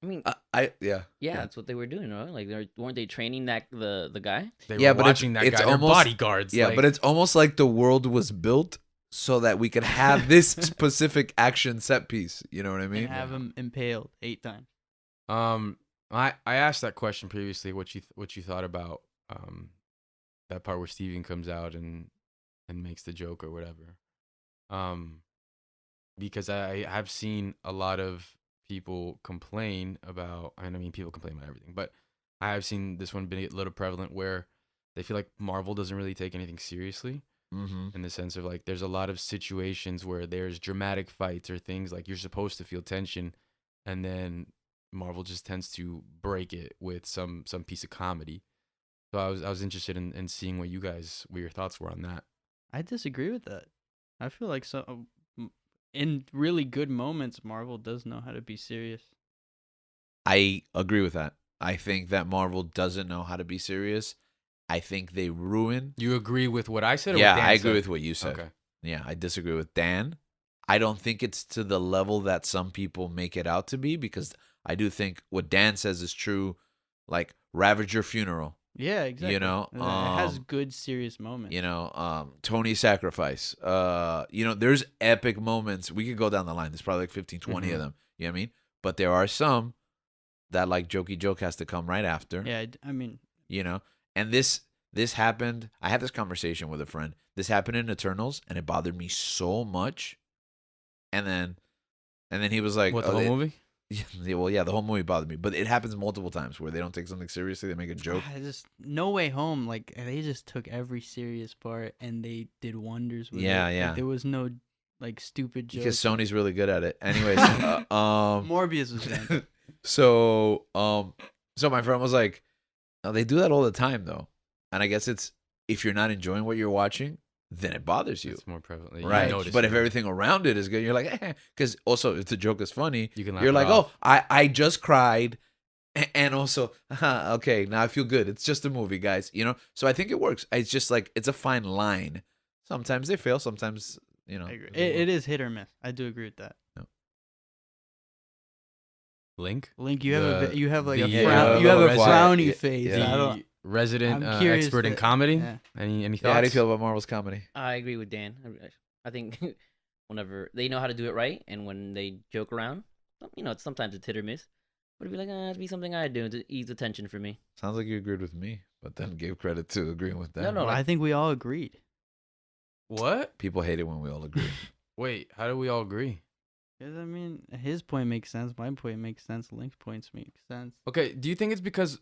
I mean, Yeah. yeah, that's what they were doing, right? Like, weren't they training the guy? they Yeah, were but watching that it's guy. They're almost- bodyguards. Yeah, like, but it's almost like the world was built so that we could have this specific action set piece. You know what I mean? and have him impaled 8 times. I asked that question previously. What you thought about that part where Steven comes out and makes the joke or whatever. Because I have seen a lot of people complain about, and I mean people complain about everything, but I have seen this one be a little prevalent where they feel like Marvel doesn't really take anything seriously. Mm-hmm. In the sense of like there's a lot of situations where there's dramatic fights or things like you're supposed to feel tension, and then Marvel just tends to break it with some piece of comedy. So I was interested in seeing what your thoughts were on that. I disagree with that. I feel like in really good moments, Marvel does know how to be serious. I agree with that. I think that Marvel doesn't know how to be serious. I think they ruin. You agree with what I said? Or Yeah, what Dan I agree said? with what you said. Okay. Yeah, I disagree with Dan. I don't think it's to the level that some people make it out to be, because I do think what Dan says is true. Like Ravager Funeral, Yeah, exactly. You know, it has good serious moments. Tony's Sacrifice. There's epic moments. We could go down the line. There's probably like 15, 20 of them. You know what I mean? But there are some that like jokey joke has to come right after. Yeah, I mean, And this happened. I had this conversation with a friend. This happened in Eternals, and it bothered me so much. And then he was like, What, the whole movie? Yeah, well, yeah, the whole movie bothered me. But it happens multiple times where they don't take something seriously. They make a joke. No Way Home, like they just took every serious part and they did wonders with it. Yeah, Like, yeah. there was no like stupid jokes. Because Sony's really good at it. Anyways, Morbius was bad. so my friend was like, "Oh, they do that all the time, though." And I guess it's if you're not enjoying what you're watching, then it bothers you. It's more prevalent. Right. Notice But it. if everything around it is good, you're like, because also if the joke is funny, You can laugh you're it like, off. oh, I just cried. And also, okay, now I feel good. It's just a movie, guys. So I think it works. It's just like, it's a fine line. Sometimes they fail. Sometimes, I agree. It is hit or miss. I do agree with that. Link, Link, you have you have like a the, frown, you have a quiet- frowny yeah, face. yeah. I don't. the resident I'm curious expert in that- comedy. yeah. Any thoughts? Yeah, how do you feel about Marvel's comedy? I agree with Dan. I think whenever they know how to do it right, and when they joke around, sometimes it's hit or miss. But it'd be like, it'd be something I do to ease the tension for me. Sounds like you agreed with me, but then gave credit to agreeing with them. No, Well, I think we all agreed. What? People hate it when we all agree. Wait, how do we all agree? 'Cause, I mean, his point makes sense. My point makes sense. Link's points make sense. Okay, do you think it's because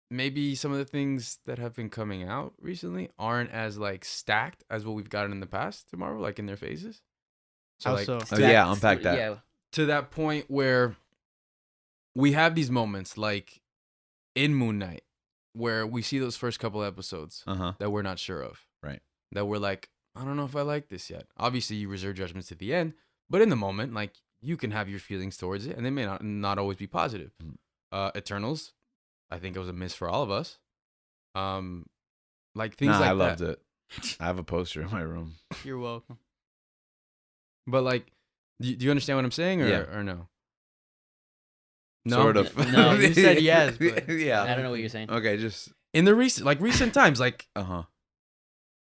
maybe some of the things that have been coming out recently aren't as like stacked as what we've gotten in the past to Marvel, like in their phases? How like so? Oh, yeah, unpack that. Yeah, to that point where we have these moments like in Moon Knight where we see those first couple episodes Uh-huh. that we're not sure of. Right. That we're like, I don't know if I like this yet. Obviously, you reserve judgments to the end, but in the moment, like you can have your feelings towards it, and they may not always be positive. Eternals, I think it was a miss for all of us. Like things Nah, like I that. loved it. I have a poster in my room. You're welcome. But like, do you understand what I'm saying, or Yeah. or no? No. Sort of. No, you said yes, but- yeah. I don't know what you're saying. Okay, just In the recent times, like uh-huh.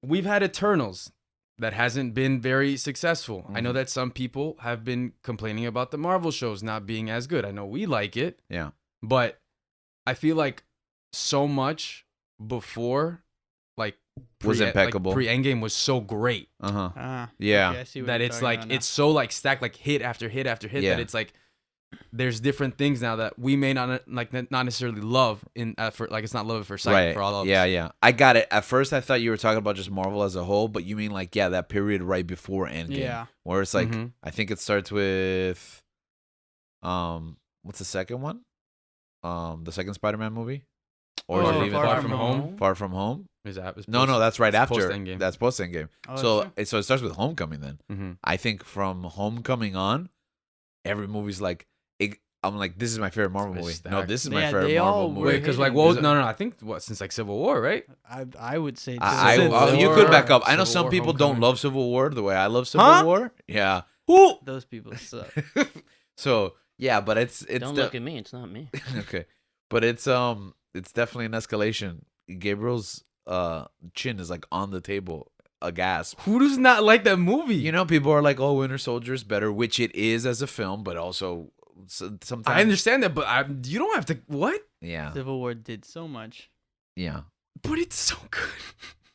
we've had Eternals that hasn't been very successful. I know Mhm. that some people have been complaining about the Marvel shows not being as good. I know we like it, Yeah. but I feel like so much before, like Was impeccable. Pre Endgame was so great Uh-huh. Ah, Yeah. okay, I see what that you're it's talking like about now. it's so like stacked, like hit after hit after hit, Yeah. that it's like there's different things now that we may not not necessarily love for like it's not love at first sight Right. for all of Yeah, us. yeah. I got it. At first I thought you were talking about just Marvel as a whole, but you mean like that period right before Endgame. Yeah. Where it's like Mhm. I think it starts with what's the second one? The second Spider-Man movie? Or is Oh, it even Far From Home? Far From Home? Is that is No, that's right it's after. post-Endgame. That's post Endgame. Oh, So that's it starts with Homecoming then. Mm-hmm. I think from Homecoming on, every movie's like I'm like, this is my favorite Marvel It's movie. stacked. No, this is my Yeah, favorite they Marvel all movie. were Wait, because like, hitting. well, Is it- no, I think since like Civil War, right? I would say I you War, could back up. I know Civil some War, people don't Homecoming. love Civil War the way I love Civil Huh? War. Yeah. Who? those people suck. So yeah, but it's Don't look at me. It's not me. okay, but it's definitely an escalation. Gabriel's chin is like on the table, a gasp. Who does not like that movie? You know, people are like, "Oh, Winter Soldier is better," which it is as a film, but also sometimes I understand that, but you don't have to. What? Yeah, Civil War did so much. yeah. But it's so good.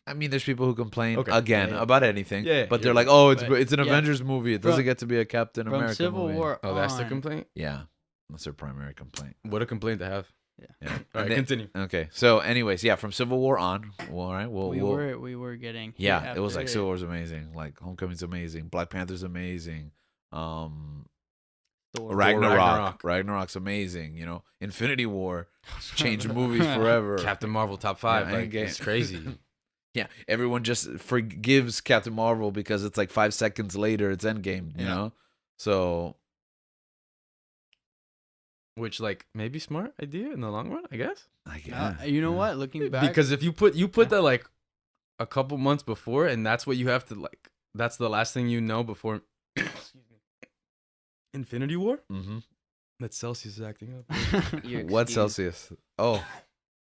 I mean, there's people who complain Okay. again Yeah. about anything, Yeah, but yeah, they're yeah. like, "Oh, it's But, an yeah. Avengers movie. It From- doesn't get to be a Captain From America Civil movie." War Oh, that's the on, complaint. Yeah, that's their primary complaint. What a complaint to have. Yeah. All And right, then- continue. Okay, so anyways, yeah, from Civil War on, well, all right, we were getting hit yeah, it was after like hit. Civil War's amazing, like Homecoming's amazing, Black Panther's amazing, Thor. Ragnarok's amazing, you know, Infinity War changed movies forever. Captain Marvel top 5. Yeah, like, Endgame. it's crazy. Yeah, everyone just forgives Captain Marvel because it's like 5 seconds later it's Endgame, you Yeah. know. So Which like maybe smart idea in the long run, I guess. I guess You know what? Looking back, Because if you put that like a couple months before, and that's what you have to like. That's the last thing you know before. Excuse me. Infinity War. Mm-hmm. That Celsius is acting up. You're What excused. Celsius? Oh,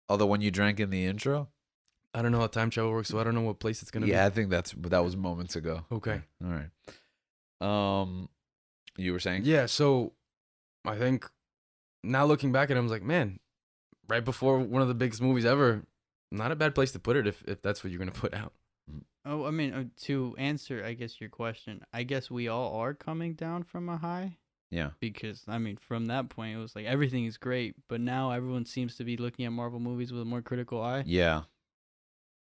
the one you drank in the intro. I don't know how time travel works, so I don't know what place it's gonna Yeah, I think that was moments ago. be. Okay. All right. You were saying? Yeah, so I think now looking back at it, I was like, man, right before one of the biggest movies ever, not a bad place to put it if that's what you're gonna put out. Oh, I mean, to answer, I guess your question, I guess we all are coming down from a high Yeah. because I mean, from that point, it was like everything is great, but now everyone seems to be looking at Marvel movies with a more critical eye, Yeah.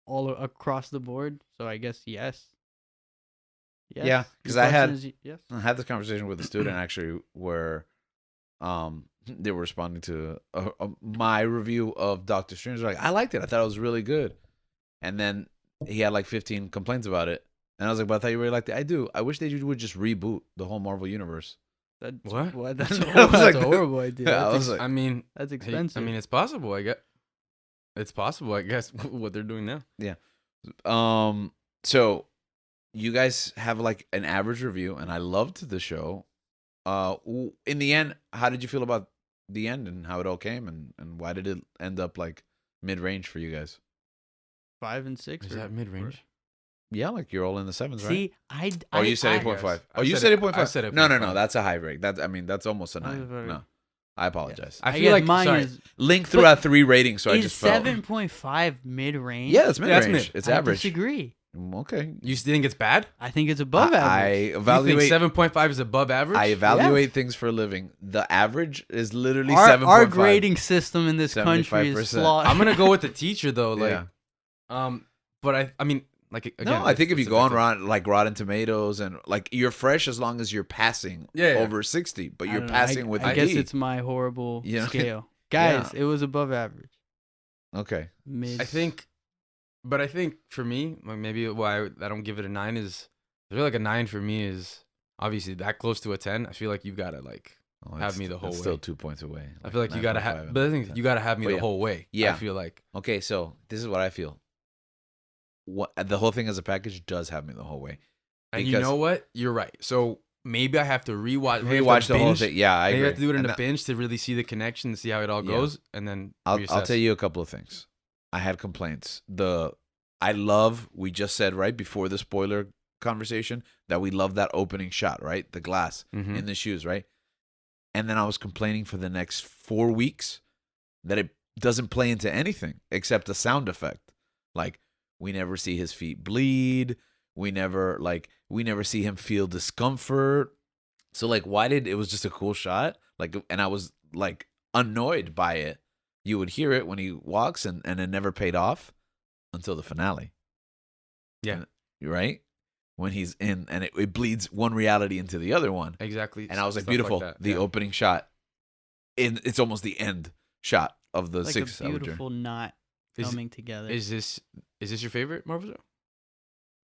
all across the board. So I guess yes. Yes. Yeah, Your 'cause I had- question is yes. I had this conversation with a student actually where they were responding to my review of Doctor Strange. They're like, I liked it. I thought it was really good. And then he had like 15 complaints about it. And I was like, but I thought you really liked it. I do. I wish they would just reboot the whole Marvel universe. That's, What? That's, I was like, a horrible idea. Yeah, I That's, was like, I mean, that's hey, expensive. I mean, it's possible. I guess it's possible. I guess what they're doing now. So you guys have like an average review, and I loved the show. In the end, how did you feel about the end and how it all came, and why did it end up like mid-range for you guys? 5 and 6. Is that mid range? Yeah, like you're all in the sevens, right? See, Oh, you said I 8.5. guess. Oh, I you said said it- 8.5. I said No, 8.5. that's a high break. That's almost a That was 9. very- No, I apologize. I I feel guess like mine sorry. is Link threw out 3 ratings, so I is just felt. 7.5 mid range. Yeah, it's Yeah, it's mid-range. mid. It's I average. disagree. Okay. You think it's bad? I think it's above I average. evaluate. 7.5 is above average. I evaluate things for a living. The average is literally Our 7.5. grading system in this country is 75%. flawed. I'm gonna go with the teacher though. Like, Yeah. but I mean, like again. No, I think if you it's go on subjective. Rotten Tomatoes and like you're fresh as long as you're passing Yeah. over 60, but I you're don't know. passing with I a guess D. it's my horrible You know? scale. Guys, it was above average. Okay. Mid. I think for me, like maybe why I don't give it a 9 is I feel like a 9 for me is obviously that close to a 10. I feel like you gotta like. Oh, Have it's- me the whole it's way. still 2 points away. I feel like you gotta 9.5 have, and but I think 10. you gotta have me But the yeah. whole way. Yeah. I feel like Okay, so this is what I feel. What the whole thing as a package does have me the whole way. and you Because- know what? You're right. So maybe I have to rewatch. maybe I have to Rewatch the whole binge. thing. Yeah, I Maybe agree. I have to do it in And a binge to really see the connection and see how it all Yeah. goes, and then I'll reassess. tell you a couple of things. I had complaints. We just said right before the spoiler conversation that we love that opening shot, right? The glass Mhm. in the shoes, right? And then I was complaining for the next 4 weeks that it doesn't play into anything except a sound effect. Like we never see his feet bleed. We never see him feel discomfort. So like it was just a cool shot. Like, and I was like annoyed by it. You would hear it when he walks and it never paid off until the finale. Yeah. And- right? When he's in and it bleeds one reality into the other one. Exactly. And I was like, stuff beautiful. that. The Yeah. opening shot. It's almost the end shot of the like 6 a hour journey. beautiful knot Is- coming together. Is this your favorite Marvel show?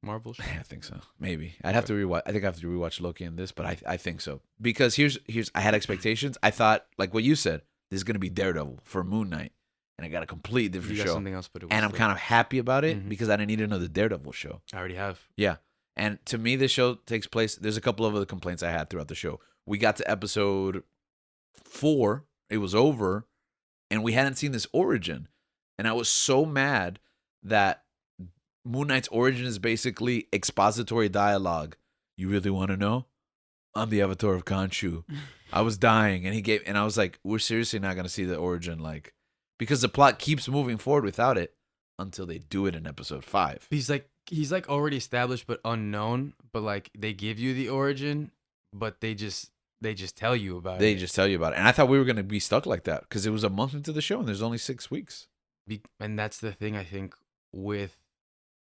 Marvel show. I think so. Maybe. I'd have to rewatch. I think I have to rewatch Loki and this, but I think so. Because here's I had expectations. I thought, like what you said, this is gonna be Daredevil for Moon Knight. And I got a completely different You got show. something else, but it was And I'm kind of happy about it Mhm. because I didn't need another Daredevil show. I already have. Yeah. And to me, this show takes place. There's a couple of other complaints I had throughout the show. We got to episode 4. It was over. And we hadn't seen this origin. And I was so mad that Moon Knight's origin is basically expository dialogue. You really want to know? I'm the avatar of Khonshu. I was dying. And I was like, we're seriously not going to see the origin. Like, because the plot keeps moving forward without it until they do it in episode 5. He's like already established but unknown, but like they give you the origin, but they just tell you about They it. just tell you about it. And I thought we were going to be stuck like that because it was a month into the show and there's only 6 weeks. And that's the thing I think with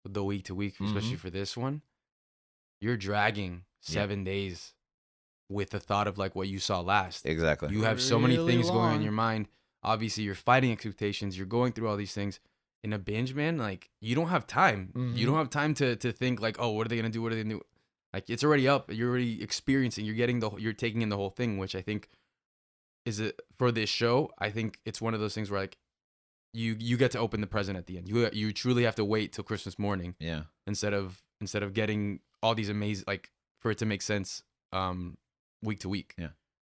the week to week, especially Mhm. for this one, you're dragging 7 days with the thought of like what you saw last. Exactly. You have so many Really things going on in long. your mind. Obviously, you're fighting expectations. You're going through all these things. In a binge, man, like you don't have time. Mhm. You don't have time to think like, oh, what are they gonna do? What are they gonna do? Like it's already up. You're already experiencing. You're taking in the whole thing, which I think is for this show. I think it's one of those things where like you get to open the present at the end. You truly have to wait till Christmas morning Yeah. instead of getting all these amazing like for it to make sense week to week. Yeah.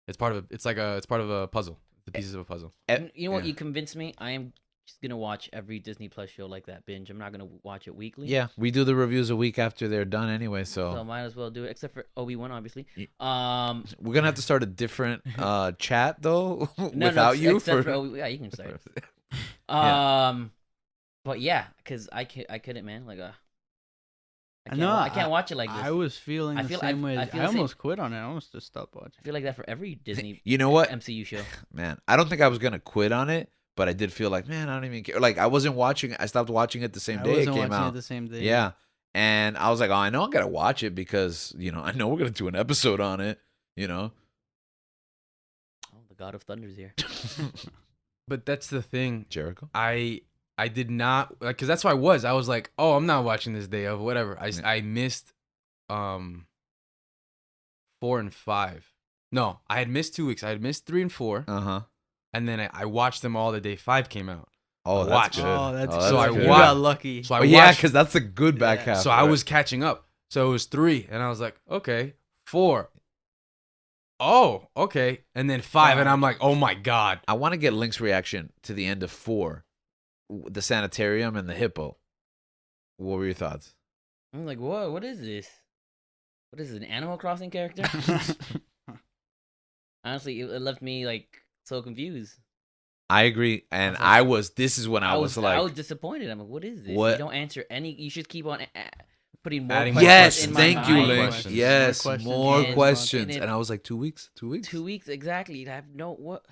It's part of a puzzle. The pieces of a puzzle. You know what? Yeah. You convinced me. I am just gonna watch every Disney Plus show like that binge. I'm not gonna watch it weekly. Yeah. We do the reviews a week after they're done anyway. So So might as well do it, except for Obi-Wan, obviously. Ye- Um, we're going to have to start a different chat though no, without you. except For... for Obi- yeah, you can start. Yeah. But yeah, because I couldn't, man. Like, I know. I can't watch it like this. I was feeling I the feel- same way. I feel I the same- almost quit on it. I almost just stopped watching. I feel like that for every Disney You know what? MCU show. Man, I don't think I was going to quit on it, but I did feel like, man, I don't even care. Like I wasn't watching I stopped watching it the same I day it wasn't came watching out. it the same day. Yeah. And I was like, oh, I know I got to watch it because, I know we're going to do an episode on it, Oh, the God of Thunder's here. But that's the thing. Jericho? I I did not like because that's why I was like, oh, I'm not watching this day of whatever. I missed 4 and 5. No, I had missed 2 weeks. I had missed 3 and 4, and then I watched them all the day 5 came out. Oh, I that's watched. good. Oh, that's Oh, good. So I You watched- got lucky. So I Oh, yeah, watched. because that's a good back Yeah. half. So I right? was catching up. So it was 3, and I was like, okay, 4. Oh, okay, and then 5, and I'm like, oh my god. I want to get Link's reaction to the end of 4, the sanitarium and the hippo. What were your thoughts? I'm like, what? What is this? What is this, an Animal Crossing character? Honestly, it left me like so confused. I agree, and I this is when I was like, I was disappointed. I'm like, what is this? What? You don't answer any. You should keep on putting more Adding questions yes, in my thank you, mind. Link. Questions. Yes, More questions. more And- questions. and And I was like, 2 weeks? 2 weeks? 2 weeks exactly. I have no what.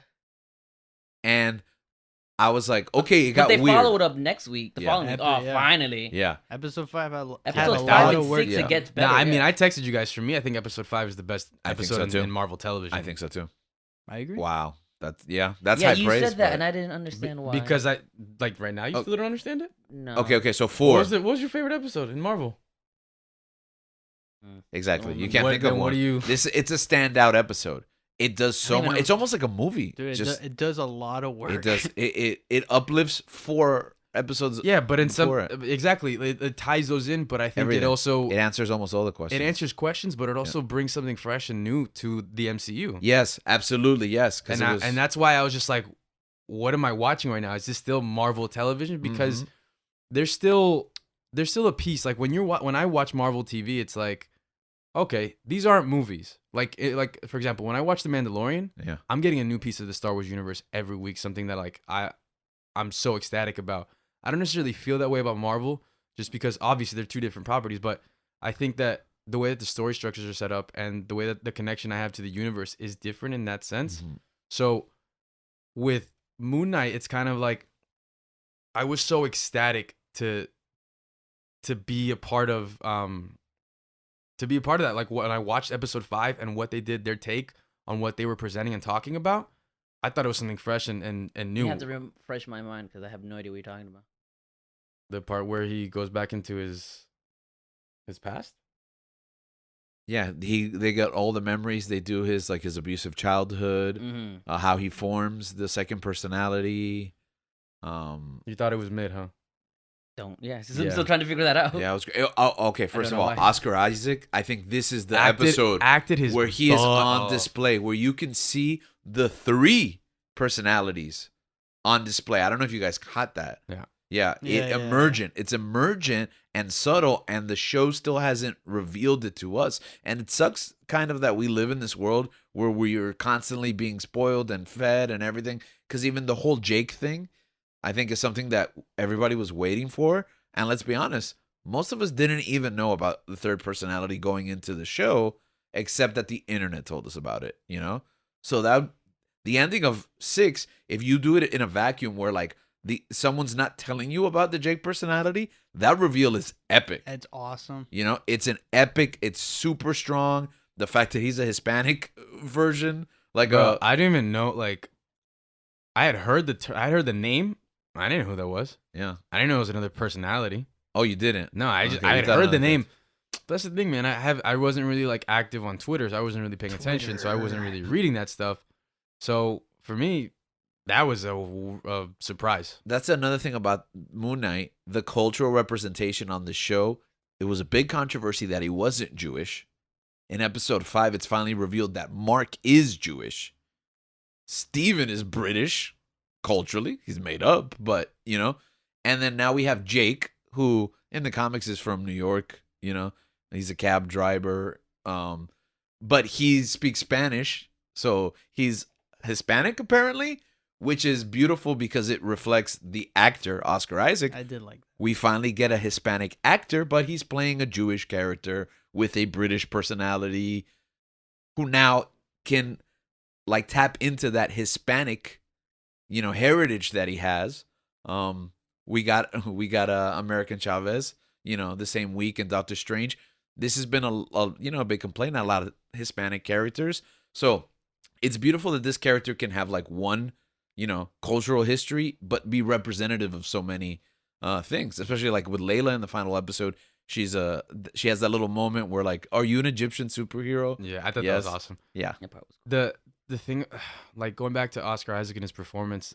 And I was like, okay, it But got they weird. followed up next week. The Yeah. following week. Epic, Oh, yeah. finally. Yeah. Episode 5 had a Episode like 5 lot and of work. 6 yeah. it gets better. Nah, I mean, yeah. I texted you guys. For me, I think episode 5 is the best I think episode so, too. in Marvel television. I think so too. I agree. Wow. That's that's yeah, high you praise. said that, but- and I didn't understand why. Because I like right now. You Oh. still don't understand it. no. Okay, so What 4. was, what was your favorite episode in Marvel? Exactly. Oh, You my can't What- think of then one. what do you? It's a standout episode. It does so even much. know- It's almost like a movie. Dude, Just it does a lot of work. it does it uplifts 4 episodes. Yeah, but in some before it. exactly, it ties those in. But I think Everything. it also It answers almost all the questions. it answers questions, but it also brings something fresh and new to the MCU. Yes, absolutely. Yes, because And that's why I was just like, what am I watching right now? Is this still Marvel television? Because Mm-hmm. there's still a piece. Like when I watch Marvel TV, it's like, okay, these aren't movies. Like for example, when I watch The Mandalorian, yeah. I'm getting a new piece of the Star Wars universe every week. Something that like I'm so ecstatic about. I don't necessarily feel that way about Marvel, just because obviously they're 2 different properties. But I think that the way that the story structures are set up and the way that the connection I have to the universe is different in that sense. Mhm. So with Moon Knight, it's kind of like I was so ecstatic to be a part of that. Like when I watched episode 5 and what they did, their take on what they were presenting and talking about, I thought it was something fresh and new. You have to refresh my mind because I have no idea what you're talking about. The part where he goes back into his past. Yeah, they got all the memories. They do his abusive childhood, Mm-hmm. how he forms the second personality. You thought it was mid, huh? Don't. Yeah. I'm Yeah. still trying to figure that out. Yeah, it was great. Oh, okay. First don't of know all, why. Oscar Isaac. I think this is the episode acted his where he is butt on off. display, where you can see the 3 personalities on display. I don't know if you guys caught that. Yeah. Yeah, Yeah. emergent. It's emergent and subtle, and the show still hasn't revealed it to us. And it sucks kind of that we live in this world where we are constantly being spoiled and fed and everything. Because even the whole Jake thing, I think, is something that everybody was waiting for. And let's be honest, most of us didn't even know about the third personality going into the show, except that the internet told us about it, you know? So that the ending of 6, if you do it in a vacuum where like someone's not telling you about the Jake personality, that reveal is epic. It's awesome. You know, it's an epic, it's super strong. The fact that he's a Hispanic version, like Bro, I didn't even know. Like, I had heard I heard the name. I didn't know who that was. yeah. I didn't know it was another personality. Oh, you didn't? No, I Okay, I you had thought heard the another name. That's the thing, man. I wasn't really like active on Twitter, so I wasn't really paying attention, so I wasn't really reading that stuff. So for me, that was a surprise. That's another thing about Moon Knight, the cultural representation on the show. It was a big controversy that he wasn't Jewish. In episode 5, it's finally revealed that Mark is Jewish. Steven is British, culturally. He's made up, but, you know. And then now we have Jake, who in the comics is from New York, you know. He's a cab driver. But he speaks Spanish, so he's Hispanic, apparently, which is beautiful because it reflects the actor, Oscar Isaac. I did like that. We finally get a Hispanic actor, but he's playing a Jewish character with a British personality who now can like tap into that Hispanic, you know, heritage that he has. We got American Chavez, you know, the same week in Doctor Strange. This has been a big complaint, a lot of Hispanic characters. So it's beautiful that this character can have like one cultural history, but be representative of so many things. Especially like with Layla in the final episode, she has that little moment where like, are you an Egyptian superhero? Yeah, I thought that Yes. was awesome. Yeah. That part was cool. The thing, like going back to Oscar Isaac and his performance,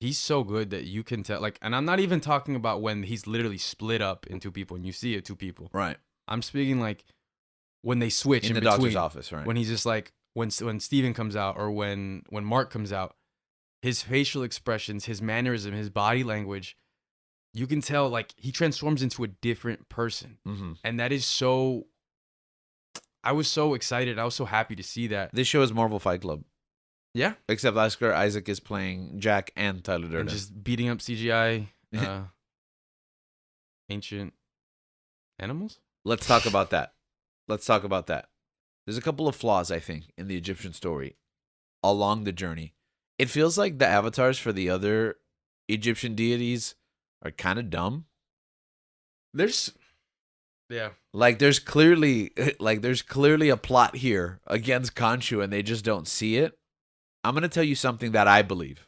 he's so good that you can tell. Like, and I'm not even talking about when he's literally split up in two people and you see it two people. Right. I'm speaking like when they switch In in the between. doctor's office, right? When he's just like when Steven comes out or when Mark comes out, his facial expressions, his mannerism, his body language, you can tell like he transforms into a different person. Mm-hmm. And that is so. I was so excited. I was so happy to see that. This show is Marvel Fight Club. Yeah. Except Oscar Isaac is playing Jack and Tyler Durden. And just beating up CGI ancient animals. Let's talk about that. There's a couple of flaws, I think, in the Egyptian story along the journey. It feels like the avatars for the other Egyptian deities are kind of dumb. Yeah. Like there's clearly a plot here against Khonshu and they just don't see it. I'm going to tell you something that I believe.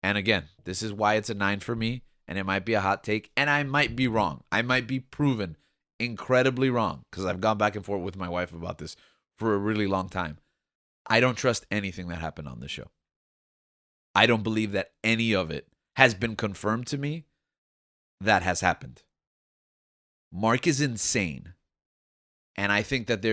And again, this is why it's a 9 for me, and it might be a hot take, and I might be wrong. I might be proven incredibly wrong because I've gone back and forth with my wife about this for a really long time. I don't trust anything that happened on this show. I don't believe that any of it has been confirmed to me that has happened. Mark is insane. And I think that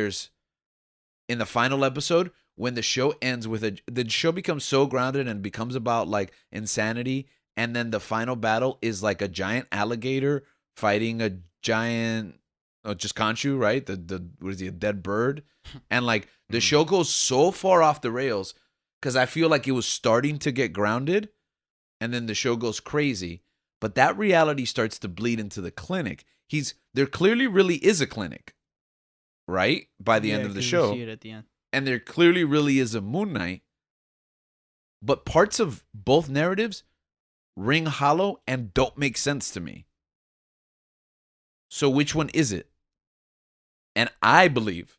in the final episode, when the show ends the show becomes so grounded and becomes about like insanity, and then the final battle is like a giant alligator fighting a giant, just Khonshu, right? What is he, a dead bird? And like the show goes so far off the rails because I feel like it was starting to get grounded, and then the show goes crazy. But that reality starts to bleed into the clinic. There clearly really is a clinic, right? By the end of the 'cause show. we see it at the end. And there clearly really is a Moon Knight. But parts of both narratives ring hollow and don't make sense to me. So which one is it? And I believe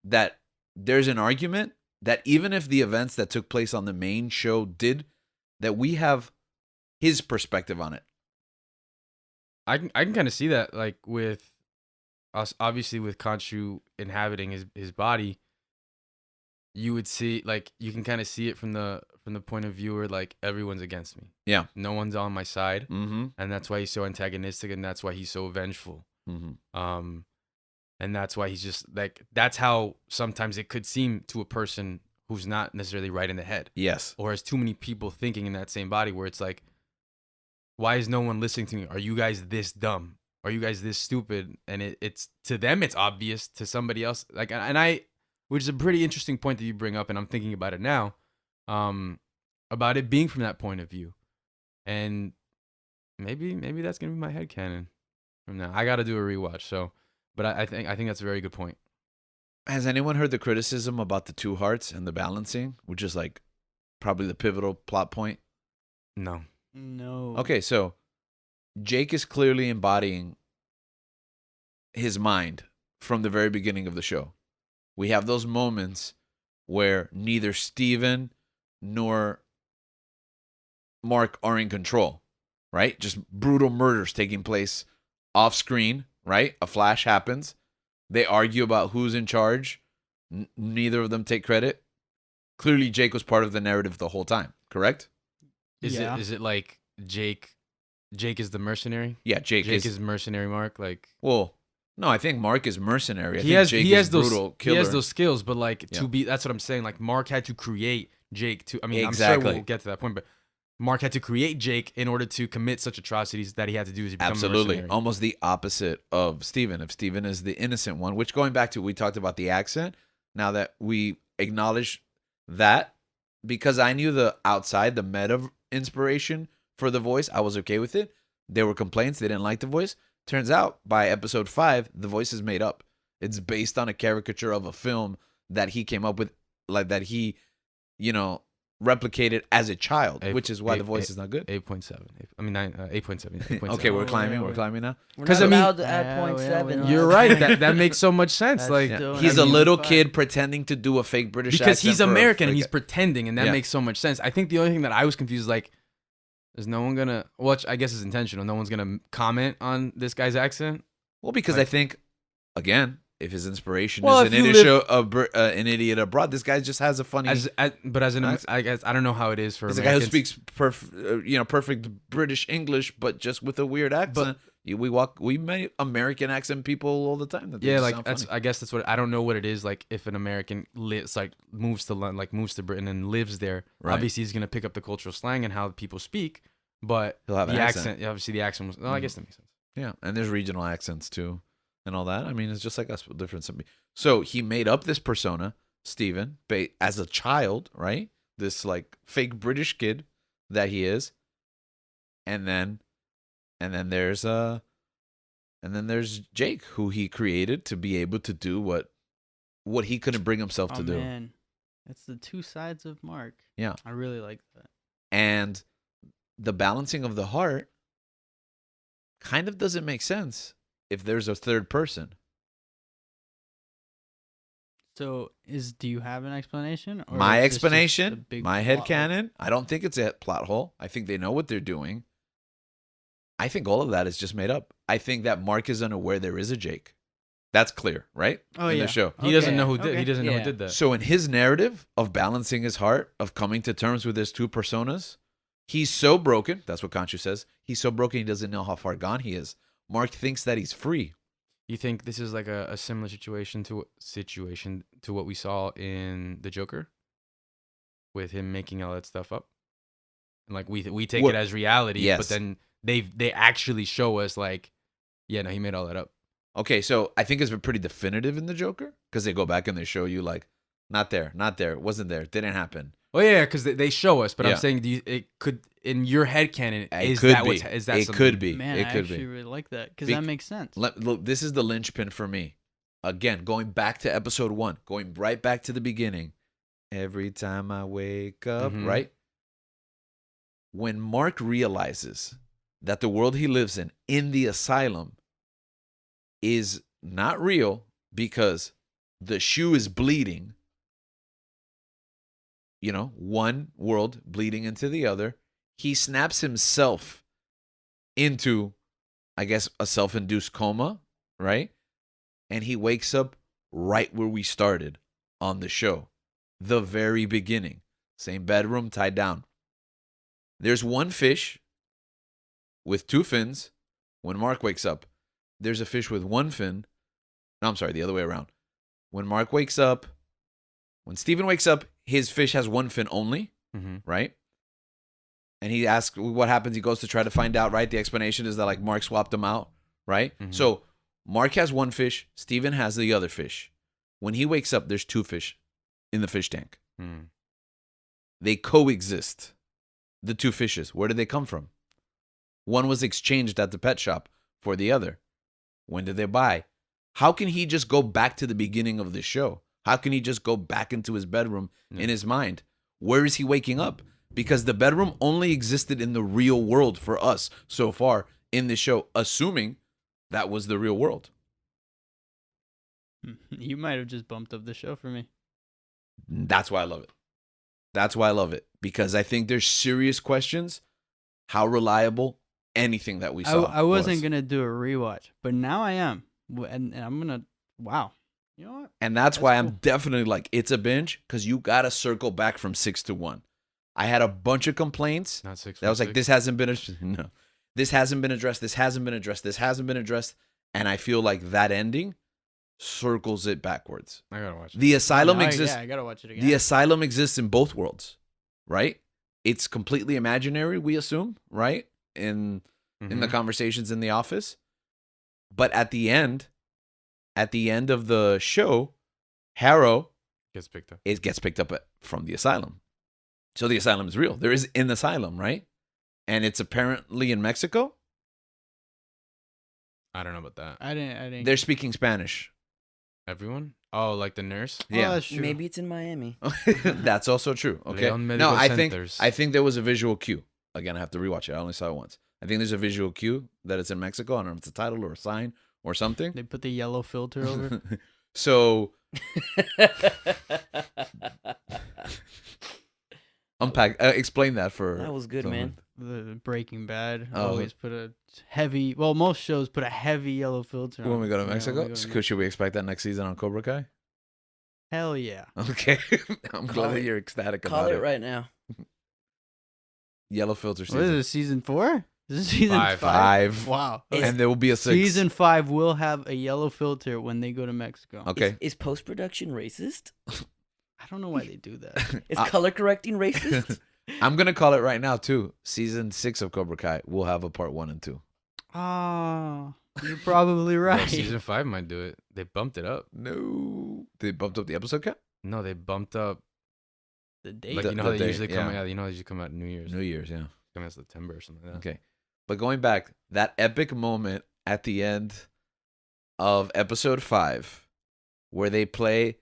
that there's an argument that even if the events that took place on the main show that we have his perspective on it. I can kind of see that, like with us, obviously with Khonshu inhabiting his body, you would see, like, you can kind of see it from the point of view where like everyone's against me. Yeah. No one's on my side, Mm-hmm. and that's why he's so antagonistic, and that's why he's so vengeful. Mm-hmm. And that's why he's just like, that's how sometimes it could seem to a person who's not necessarily right in the head, Yes. or has too many people thinking in that same body, where it's like, why is no one listening to me? Are you guys this dumb? Are you guys this stupid? And it's to them, it's obvious. To somebody else, like, which is a pretty interesting point that you bring up, and I'm thinking about it now, about it being from that point of view, and maybe that's gonna be my headcanon from now. I got to do a rewatch, so, but I think that's a very good point. Has anyone heard the criticism about the two hearts and the balancing, which is like probably the pivotal plot point? No. No. Okay, so Jake is clearly embodying his mind from the very beginning of the show. We have those moments where neither Steven nor Mark are in control, right? Just brutal murders taking place off screen, right? A flash happens. They argue about who's in charge. Neither of them take credit. Clearly, Jake was part of the narrative the whole time, correct? Is it like Jake is the mercenary? Yeah, Jake is mercenary Mark, like, well, no, I think Mark is mercenary. I he think has Jake he has is those brutal killer. he has those skills, but like Yeah. to be, that's what I'm saying. Like Mark had to create Jake to. I mean, I'm Exactly. sure we'll get to that point, but Mark had to create Jake in order to commit such atrocities that he had to do to become a Absolutely. mercenary. Almost the opposite of Steven. If Steven is the innocent one, which going back to, we talked about the accent. Now that we acknowledge that, because I knew the meta inspiration for the voice, I was okay with it. There were complaints. They didn't like the voice. Turns out by episode 5, the voice is made up. It's based on a caricature of a film that he came up with, like that he, replicated as a child, Eight- which is why eight- the voice eight- is not good. 8.7. I mean 8.7. Okay, we're Oh, climbing. yeah, We're climbing now. We're 'Cause, not I mean- allowed to Yeah, add we 0.7. don't You're have right. to. That makes so much sense. That's Like still- He's a That's little fine. kid pretending to do a fake British because accent he's for a American and fake- he's pretending, and that Yeah. makes so much sense. I think the only thing that I was confused is like, is no one gonna? Which I guess is intentional. No one's gonna comment on this guy's accent. Well, because Like- I think, again, if his inspiration Well, is if an you idiot, an idiot abroad, this guy just has a funny. But as an, That's- I guess I don't know how it is for he's a guy who Americans. speaks perfect British English, but just with a weird accent. We meet American accent people all the time. That they Yeah, just like sound that's. funny. I guess that's what I don't know what it is. Like if an American lives, like moves to Britain and lives there, Right. obviously he's gonna pick up the cultural slang and how people speak. But He'll have the an accent, accent. yeah, obviously the accent was. Well, I Mhm. guess that makes sense. Yeah, and there's regional accents too, and all that. I mean, it's just like us, but different. So he made up this persona, Stephen, as a child, right? This like fake British kid that he is, and then there's Jake, who he created to be able to do what he couldn't bring himself to Oh do, man, that's the two sides of Mark. Yeah. I really like that. and the balancing of the heart kind of doesn't make sense if there's a third person. So, do you have an explanation? Or My is this just a explanation, big my plot hole? headcanon, I don't think it's a plot hole. I think they know what they're doing. I think all of that is just made up. I think that Mark is unaware there is a Jake. That's clear, right? Oh, In yeah. the show. He doesn't Okay, know who did. okay. He doesn't know Yeah. who did that. So in his narrative of balancing his heart, of coming to terms with his two personas, he's so broken. That's what Kanchu says. He's so broken he doesn't know how far gone he is. Mark thinks that he's free. You think this is like a similar situation to what we saw in the Joker, with him making all that stuff up, and like we take What- it as reality, Yes. but then they actually show us like, yeah, no, he made all that up. Okay, so I think it's been pretty definitive in the Joker because they go back and they show you like, not there, wasn't there, didn't happen. Well, yeah, because they show us, but Yeah. I'm saying, it could in your head canon It is could that be. what's is that It something? could be. Man, It I could actually be. really like that because Bec- that makes sense. Look, this is the linchpin for me. Again, going back to episode 1, going right back to the beginning. Every time I wake up, Mhm. right? When Mark realizes that the world he lives in the asylum, is not real because the shoe is bleeding. You know, one world bleeding into the other. He snaps himself into, I guess, a self-induced coma, right? And he wakes up right where we started on the show. The very beginning. Same bedroom, tied down. There's one fish with 2 fins when Mark wakes up. There's a fish with 1 fin. No, I'm sorry, the other way around. When Mark wakes up, when Steven wakes up, his fish has 1 fin only, Mhm. right? And he asks what happens. He goes to try to find out, right? The explanation is that like Mark swapped them out, right? Mhm. So Mark has 1 fish. Steven has the other fish. When he wakes up, there's 2 fish in the fish tank. Mm. They coexist. The 2 fishes. Where did they come from? One was exchanged at the pet shop for the other. When did they buy? How can he just go back to the beginning of the show? How can he just go back into his bedroom Yeah. in his mind? Where is he waking up? Because the bedroom only existed in the real world for us so far in the show, assuming that was the real world. You might have just bumped up the show for me. That's why I love it. That's why I love it. Because I think there's serious questions how reliable anything that we saw. I wasn't was. gonna do a rewatch, but now I am, and I'm gonna. Wow, you know what? And that's That's why cool. I'm definitely like, it's a binge because you got to circle back from 6 to 1. I had a bunch of complaints. Not 6. That was like, this hasn't been no, this hasn't been addressed. This hasn't been addressed. This hasn't been addressed. And I feel like that ending circles it backwards. I gotta watch it. The asylum Now exists. Yeah, I gotta watch it again. The asylum exists in both worlds, right? It's completely imaginary, we assume, right? In the Mhm. conversations in the office. But at the end of the show, Harrow Gets picked up. gets picked up from the asylum. So the asylum is real. There is an asylum, right? And it's apparently in Mexico. I don't know about that. I didn't. They're speaking Spanish. Everyone? Oh, like the nurse. Oh, Yeah. that's true. Maybe it's in Miami. That's also true. Okay. Leon No, Medical I Centers. think there was a visual cue. Again, I have to rewatch it. I only saw it once. I think there's a visual cue that it's in Mexico. I don't know if it's a title or a sign or something. They put the yellow filter over. So explain that for. That was good, someone. man. The Breaking Bad Oh. always put a heavy. Well, most shows put a heavy yellow filter on. When we go to Yeah, when Mexico, we go to so should we expect that next season on Cobra Kai? Hell yeah. Okay, I'm Call glad that it- you're ecstatic Call about it right now. Yellow filter What season is it? Season 4? This is season 5. 5. Wow. and there will be a 6. Season 5 will have a yellow filter when they go to Mexico. Okay, Is post production racist? I don't know why they do that. Is Uh, color correcting racist? I'm gonna call it right now too. Season 6 of Cobra Kai will have a part 1 and 2. Oh, you're probably Well, right. season 5 might do it. They bumped it up. No, they bumped up the episode count. No, they bumped up. The date. Like The- you know how the they date, usually come. yeah. Yeah, you know how they usually come out New Year's. New Year's, yeah. Come out September or something like that. Okay, but going back, that epic moment at the end of episode 5, where they play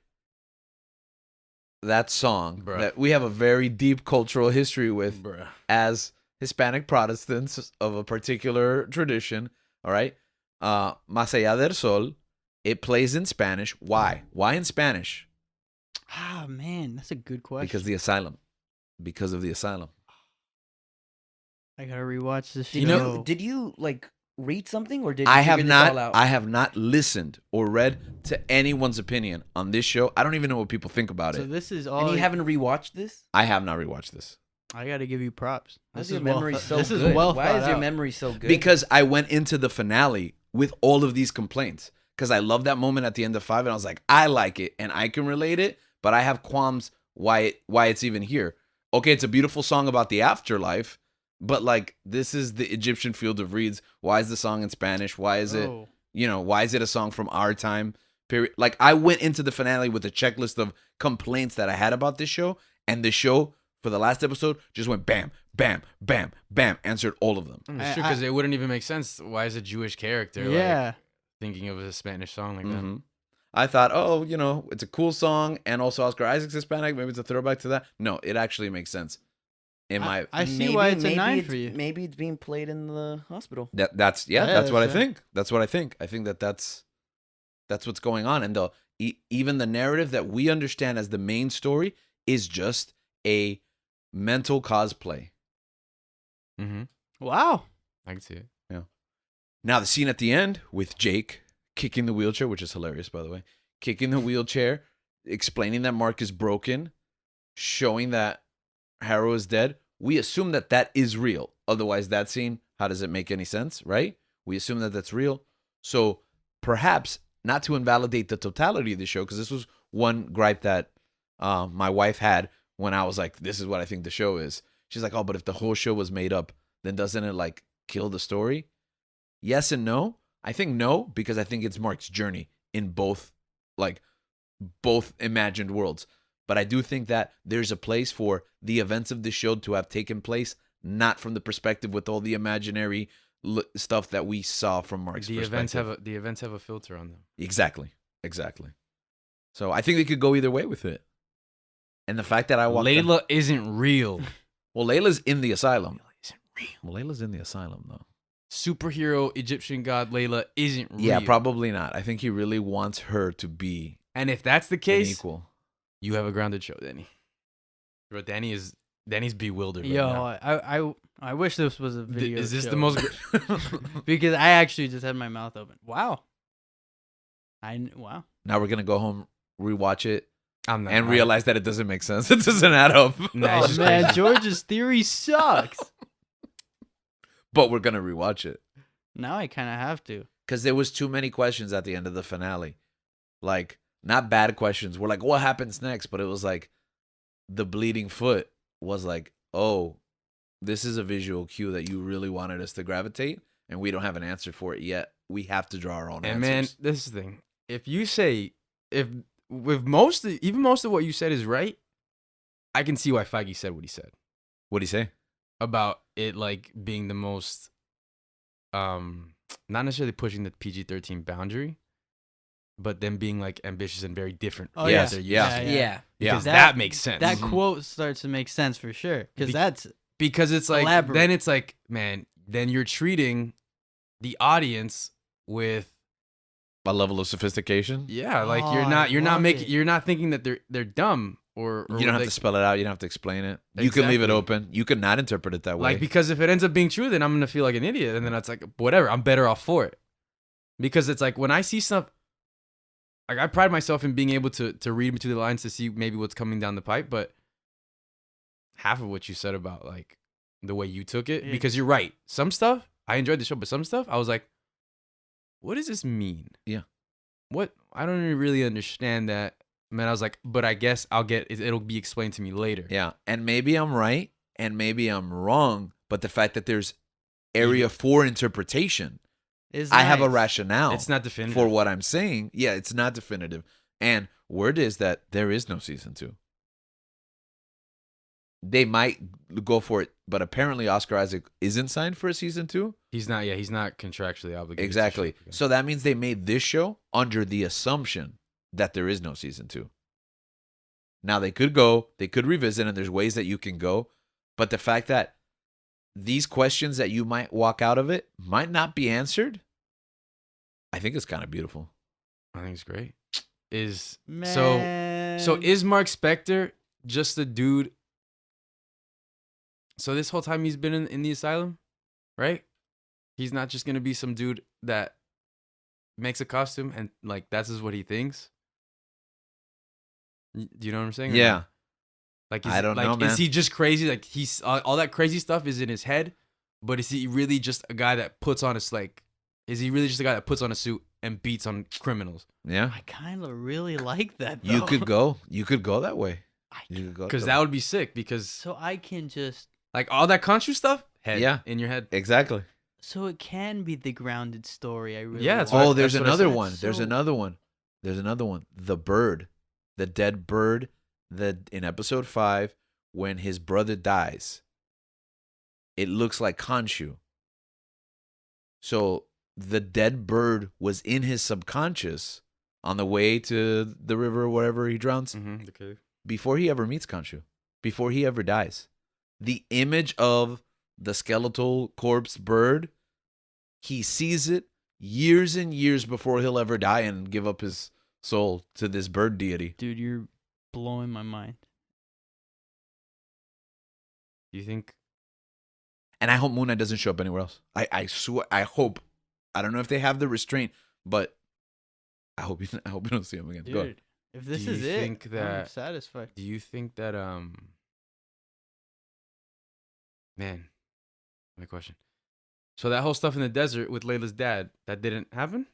that song Bruh. that we have a very deep cultural history with Bruh. as Hispanic Protestants of a particular tradition. All right, Más allá del sol. It plays in Spanish. Why? Why in Spanish? Ah, man, that's a good question. Because the asylum. Because of the asylum. I gotta rewatch this show. Did you like read something or did you I figure have this not. all out? I have not listened or read to anyone's opinion on this show. I don't even know what people think about So it. this is and all. you haven't rewatched this? I have not rewatched this I gotta give you props. Why This is your is well memory thought- so This good? is well Why thought is your out. memory so good? because I went into the finale with all of these complaints because I love that moment at the end of 5, and I was like, I like it and I can relate it, but I have qualms why it's even here. Okay, it's a beautiful song about the afterlife, but like this is the Egyptian field of reeds. Why is the song in Spanish? Why is it? Oh. Why is it a song from our time period? Like I went into the finale with a checklist of complaints that I had about this show, and the show for the last episode just went bam, bam, bam, bam, answered all of them. It's true because it wouldn't even make sense. Why is a Jewish character Yeah. like, thinking of a Spanish song like that? Mhm. I thought, it's a cool song, and also Oscar Isaac's Hispanic. Maybe it's a throwback to that. No, it actually makes sense. I see why it's a 9 for you. Maybe it's being played in the hospital. That's Yeah, that's what I that's think. That's what I think. I think that's what's going on, and even the narrative that we understand as the main story is just a mental cosplay. Mm-hmm. Wow. I can see it. Now the scene at the end with Jake kicking the wheelchair, which is hilarious, by the way, kicking the wheelchair, explaining that Mark is broken, showing that Harrow is dead. We assume that that is real. Otherwise, that scene, how does it make any sense, right? We assume that that's real. So perhaps not to invalidate the totality of the show, because this was one gripe that my wife had when I was like, this is what I think the show is. She's like, oh, but if the whole show was made up, then doesn't it like kill the story? Yes and no. I think no, because I think it's Mark's journey in both imagined worlds. But I do think that there's a place for the events of the show to have taken place, not from the perspective with all the imaginary stuff that we saw from Mark's The perspective. events have a filter on them. Exactly. So I think they could go either way with it. And the fact that I walked Layla isn't real. well, Layla's in the asylum. Isn't real. Well, Layla's in the asylum though. Superhero Egyptian god Layla isn't real. Yeah, probably not. I think he really wants her to be And if that's the an case, equal. you have a grounded show, Danny. But Danny's bewildered. Yo, right now. I wish this was a video. Is this show. the most? Because I actually just had my mouth open. Wow. Wow. Now we're gonna go home, rewatch it, I'm not. and realize that it doesn't make sense. It doesn't add up. Nah, it's Oh just man, crazy. George's theory sucks. But we're gonna rewatch it Now I kind of have to. because there was too many questions at the end of the finale. Like not bad questions. We're like, what happens next? But it was like the bleeding foot was like, oh, this is a visual cue that you really wanted us to gravitate, and we don't have an answer for it yet. We have to draw our own And man, answers. this is the thing. If you say with most of what you said is right, I can see why Feige said what he said What'd he say? about it like being the most not necessarily pushing the PG-13 boundary, but them being like ambitious and very different. Oh, Yes, they're yeah. used to. Yeah. Because That- that makes sense. That Mhm. quote starts to make sense for sure. Because Be- that's Because it's like Elaborate. then it's like, man, then you're treating the audience with A level of sophistication. like Oh, you're I not love making it. you're not thinking that they're dumb or You don't have they- to spell it out. You don't have to explain it. You can leave it Exactly. open. You could not interpret it that way. like, because if it ends up being true, then I'm gonna feel like an idiot, and then it's like whatever, I'm better off for it. Because it's like when I see stuff, like I pride myself in being able to read between the lines to see maybe what's coming down the pipe, but half of what you said about like the way you took it, Yeah. because you're right. Some stuff I enjoyed the show, but some stuff I was like, what does this mean? Yeah. What? I don't even really understand that. Man, I was like, but I guess it'll be explained to me later. yeah, and maybe I'm right, and maybe I'm wrong. But the fact that there's area for interpretation, is I have a nice. rationale. It's not definitive. for what I'm saying. Yeah, it's not definitive. And word is that there is no season 2. They might go for it, but apparently Oscar Isaac isn't signed for a season 2. He's not. Yeah, he's not contractually obligated. to Exactly. show up again. So that means they made this show under the assumption that there is no season 2. Now they could revisit, and there's ways that you can go, but the fact that these questions that you might walk out of it might not be answered, I think it's kind of beautiful. I think it's great. So Man. is Mark Spector just a dude? So this whole time he's been in the asylum, right? He's not just gonna be some dude that makes a costume and like that's just what he thinks. Do you know what I'm saying? or Yeah. not? Like I don't know, man. Is he just crazy? Like he's all that crazy stuff is in his head, but is he really just a guy that puts on Is he really just a guy that puts on a suit and beats on criminals? Yeah. I kind of really like that. Though. You could go that way. I You could go Because that would be sick. Because So I can just. like all that Khonshu stuff, Yeah. in your head. exactly. So it can be the grounded story. I really. Yeah, that's want. what- Oh, there's that's what I another said. one. There's So- another one. There's another one. The bird, the dead bird, in episode 5 when his brother dies. It looks like Khonshu. So the dead bird was in his subconscious on the way to the river or wherever he drowns Mm-hmm. The cave. before he ever meets Khonshu, before he ever dies. The image of the skeletal corpse bird, he sees it years and years before he'll ever die and give up his soul to this bird deity. Dude, you're blowing my mind. Do you think? And I hope Moon Knight doesn't show up anywhere else. I swear, I hope. I don't know if they have the restraint, but I hope you don't see him again. Go ahead. Dude, if this Do is you it, think I'm that- satisfied. Do you think that man, my question. So that whole stuff in the desert with Layla's dad, that didn't happen?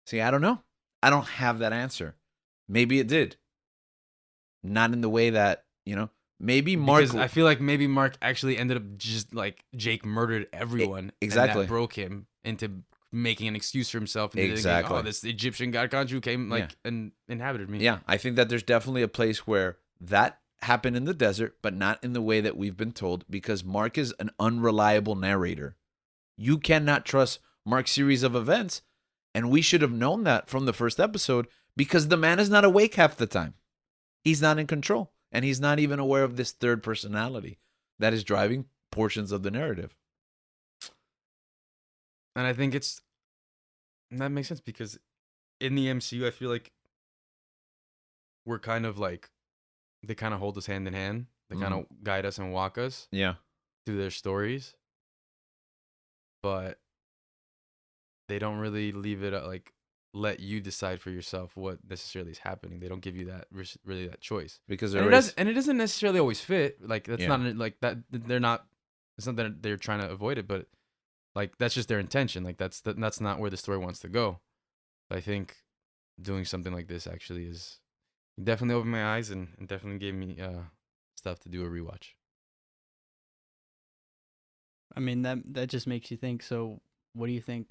See, I don't know. I don't have that answer. Maybe it did. Not in the way that, maybe Mark. Because I feel like maybe Mark actually ended up just like Jake murdered everyone. exactly. And that broke him into making an excuse for himself. And Exactly. Thinking, oh, this Egyptian god Khonshu came and inhabited me. Yeah, I think that there's definitely a place where that happened in the desert, but not in the way that we've been told, because Mark is an unreliable narrator. You cannot trust Mark's series of events, and we should have known that from the first episode, because the man is not awake half the time. He's not in control, and he's not even aware of this third personality that is driving portions of the narrative. And I think that makes sense because in the MCU, I feel like we're kind of like, they kind of hold us hand in hand. They kind of guide us and walk us Yeah. through their stories. But they don't really leave it like, let you decide for yourself what necessarily is happening. They don't give you that really that choice. Because And it doesn't necessarily always fit. Like that's Yeah. not like that. They're not. It's not that they're trying to avoid it, but like that's just their intention. Like that's not where the story wants to go. I think doing something like this actually is definitely opened my eyes and definitely gave me stuff to do a rewatch. I mean, that just makes you think. So, what do you think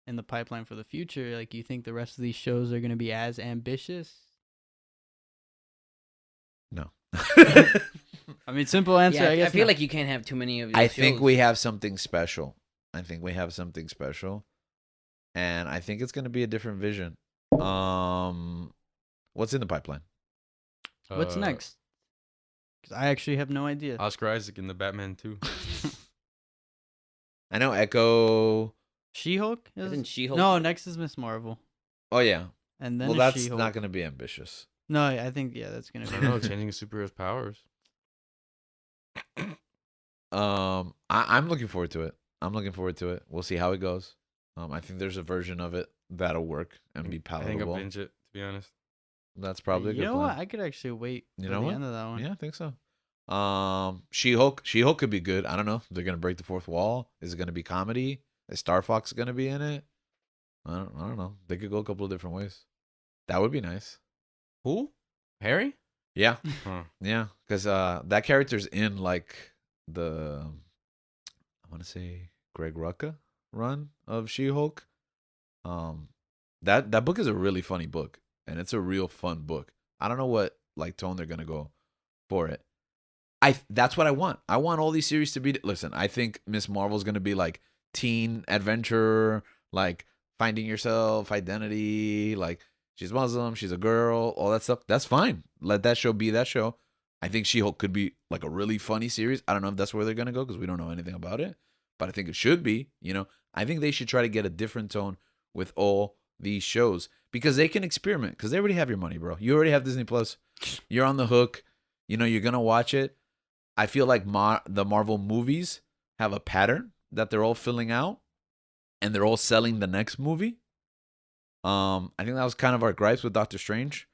in the pipeline for the future? Like, you think the rest of these shows are going to be as ambitious? No. I mean, simple answer. Yeah, I guess. I feel no. like you can't have too many of these I think shows. we have something special. And I think it's going to be a different vision. What's in the pipeline? What's next? Because I actually have no idea. Oscar Isaac in the Batman 2. I know Echo. She-Hulk? Isn't She-Hulk? No, next is Miss Marvel. Oh yeah. And then Well, is that's She-Hulk. not gonna be ambitious. No, I think, that's going I to don't be. know, changing a superhero's powers. I'm looking forward to it. We'll see how it goes. I think there's a version of it that'll work and be I think palatable. I'll binge it, to be honest. That's probably a good You know plan. what? I could actually wait You for know the what? end of that one. Yeah, I think so. She-Hulk could be good. I don't know. They're gonna break the fourth wall. Is it gonna be comedy? Is Star Fox gonna be in it? I don't know. They could go a couple of different ways. That would be nice. Who? Harry? Yeah, Huh. yeah. Because that character's in like the I want to say Greg Rucka run of She-Hulk. That book is a really funny book, and it's a real fun book. I don't know what like tone they're gonna go for it. That's what I want. I want all these series to be. Listen, I think Miss Marvel's gonna be like teen adventure, like finding yourself, identity, like she's Muslim, she's a girl, all that stuff. That's fine. Let that show be that show. I think She-Hulk could be like a really funny series. I don't know if that's where they're gonna go because we don't know anything about it, but I think it should be. I think they should try to get a different tone with all these shows because they can experiment because they already have your money, bro. You already have Disney Plus. You're on the hook. You're gonna watch it. I feel like the Marvel movies have a pattern that they're all filling out, and they're all selling the next movie. I think that was kind of our gripes with Doctor Strange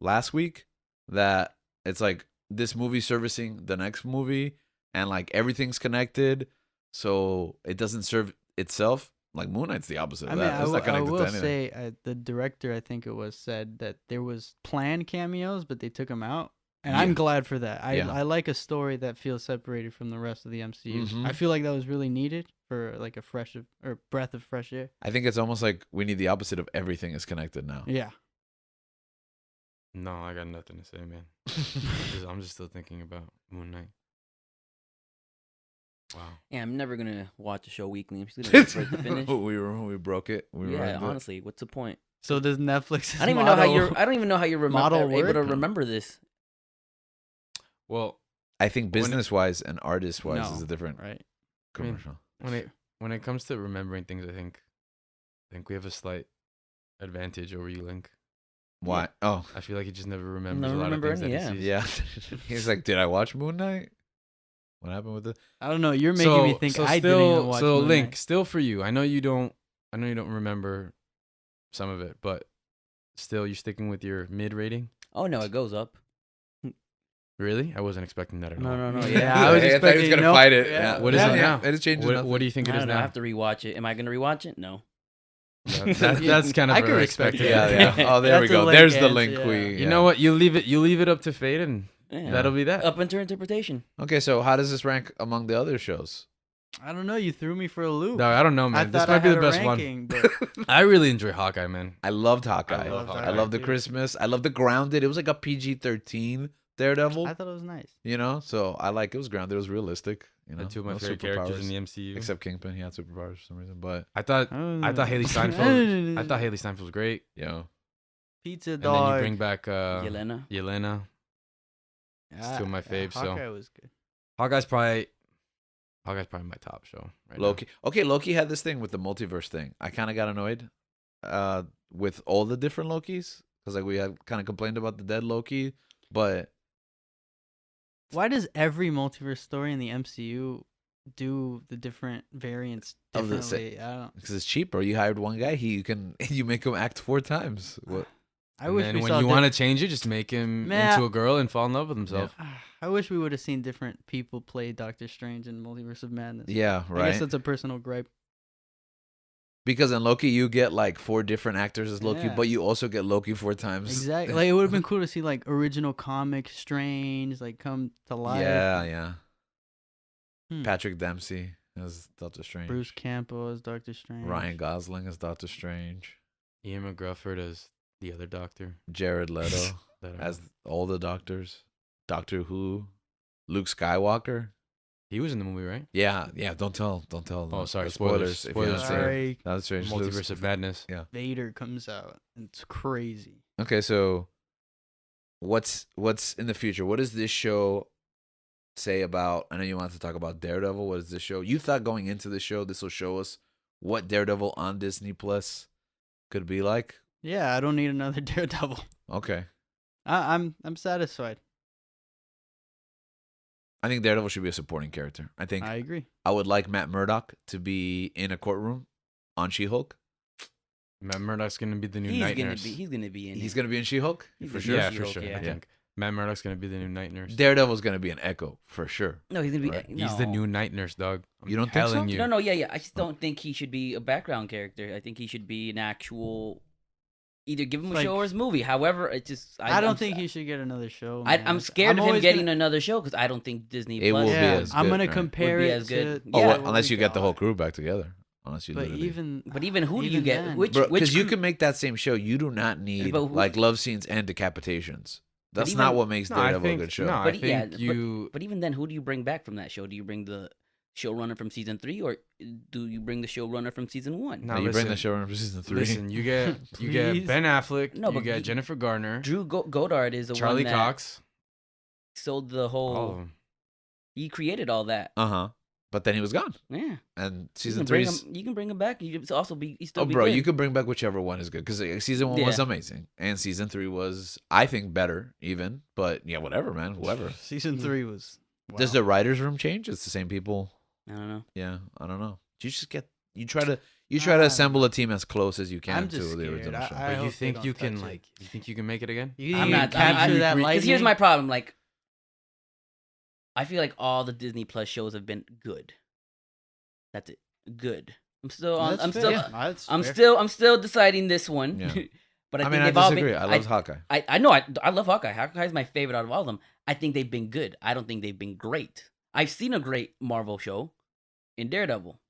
last week. That it's like this movie servicing the next movie, and like everything's connected, so it doesn't serve itself. Like Moon Knight's the opposite of that. It's not I connected to will anything. say the director, I think it was, said that there was planned cameos, but they took them out. And I'm Yeah. glad for that. Yeah. I like a story that feels separated from the rest of the MCU. Mhm. I feel like that was really needed for like a breath of fresh air. I think it's almost like we need the opposite of everything is connected now. Yeah. No, I got nothing to say, man. I'm just still thinking about Moon Knight. Wow. Yeah, I'm never gonna watch a show weekly. I'm just gonna wait for it to finish. we broke it. We Yeah, ruined it. honestly, what's the point? So does Netflix? I don't even know how you're. I don't even know how you're model able work? to remember this. Well, I think When it- business wise and artist wise No, is a different right? I mean, commercial. when it comes to remembering things, I think we have a slight advantage over you, Link. Why? Oh, I feel like he just never remembers Never a lot remember of things any, that yeah. he sees. yeah. He's like, did I watch Moon Knight? What happened with it? I don't know. You're making me think I didn't even watch. So Moon Link, Knight. still for you. I know you don't remember some of it, but still, you're sticking with your mid rating. Oh no, it goes up. Really? I wasn't expecting that at all. No. Yeah, I was thought he was expecting gonna nope. fight it. Yeah. Yeah. What is it now? It is changing. What do you think I it is don't know. I now? have to rewatch it. Am I gonna rewatch it? No. That's kind of I what could I respect expected. Yeah, yeah. Oh, there we That's a go. Link There's the answer, link. yeah. You know what? You leave it up to fate, and Yeah. that'll be that. Up into interpretation. Okay, so how does this rank among the other shows? I don't know. You threw me for a loop. No, I don't know, I man. This thought might I be had the a best one. ranking, but I really enjoy Hawkeye, man. I loved Hawkeye. I love I Hawkeye. love the too. Christmas. I love the grounded. It was like a PG-13 Daredevil. I thought it was nice. So I like it was grounded. It was realistic. The two of my no favorite characters in superpowers. the MCU. Except Kingpin, he had superpowers for some reason. But I thought Haley Steinfeld. I thought Haley Steinfeld was great. Pizza And Dog. then you bring back Yelena. Yelena. It's two of my faves, so- Hawkeye was good. Hawkeye's probably my top show. Right now. Loki. Okay, Loki had this thing with the multiverse thing. I kind of got annoyed with all the different Lokis because like we had kind of complained about the dead Loki, but Why does every multiverse story in the MCU do the different variants Of the sa- differently? I don't. because it's cheaper. You hired one guy, you make him act 4 times. What? I And wish then we when saw you want to change it, just make him Man, into a girl and fall in love with himself. I wish we would have seen different people play Doctor Strange in Multiverse of Madness. Yeah, I right. guess that's a personal gripe. Because in Loki, you get like 4 different actors as Loki, Yeah. but you also get Loki 4 times. Exactly. Like it would have been cool to see like original comic Strange like come to life. Yeah. Hmm. Patrick Dempsey as Doctor Strange. Bruce Campbell as Doctor Strange. Ryan Gosling as Doctor Strange. Ian McGrufford as the other doctor. Jared Leto That as all the doctors. Doctor Who. Luke Skywalker. He was in the movie, right? Yeah. Don't tell. Oh, sorry, the spoilers. if you haven't Spoilers. seen it. Sorry. That's strange. Multiverse of Madness. Yeah. Vader comes out. It's crazy. Okay, so what's in the future? What does this show say about? I know you wanted to talk about Daredevil. What is this show? You thought going into the show, this will show us what Daredevil on Disney Plus could be like? Yeah, I don't need another Daredevil. Okay. I'm satisfied. I think Daredevil should be a supporting character. I think I agree. I would like Matt Murdock to be in a courtroom on She-Hulk. Matt Murdock's gonna be the new He's night gonna nurse. be. He's gonna be in. He's it. going to be in She-Hulk? He's For gonna sure? be Yeah, in for She-Hulk, sure. yeah. I think Matt Murdock's gonna be the new night nurse. Daredevil's going to be an Echo, for sure. No, he's gonna be. Right. No. He's the new night nurse, dog. I'm You don't think so? telling you. No, yeah. I just don't think he should be a background character. I think he should be an actual. Either give him a Like- show or his movie. However, it just. I don't think he should get another show. I'm man. scared of him always getting gonna- another show because I don't think Disney It Plus. will be Yeah, as I'm good, gonna right? compare Would be it as good. to. Oh, Yeah. what, what unless we you get the got. whole crew back together. Unless you But literally... even who do you even get? then. Which Because you cr- can make that same show. You do not need But who- like love scenes and decapitations. That's even- not what makes No, I Daredevil think, a good show. No, I But yeah, think you. But even then, who do you bring back from that show? Do you bring the showrunner from season 3, or do you bring the showrunner from season 1? No, you bring the listen, showrunner for season 3. Listen, you get Ben Affleck. No, you but get you- Jennifer Garner. Drew Goddard is the Charlie one that Cox. sold the All of whole. them. He created all that. But then he was gone. Yeah. And You season can bring 3 him. You can bring him back. You can also be. He still Oh, be bro, good. you could bring back whichever one is good. Because season 1 was Yeah. amazing. And season 3 was, I think, better even. But yeah, whatever, man. Whoever. Season 3 was. Does wow. the writer's room change? It's the same people. I don't know. Yeah, I don't know. You try to assemble a team as close as you can I'm to just the scared. original show. I But you hope they think don't you can touch it. you think you can make it again? You I'm can not- capture that Because lightning. Because here's my problem. Like, I feel like all the Disney Plus shows have been good. That's it. Good. I'm still on. That's I'm fair. still. Yeah, that's I'm fair. still. I'm still deciding this one. Yeah. But I I think mean, I they've all disagree. been. I love Hawkeye. I know. I love Hawkeye. Hawkeye's my favorite out of all of them. I think they've been good. I don't think they've been great. I've seen a great Marvel show in Daredevil.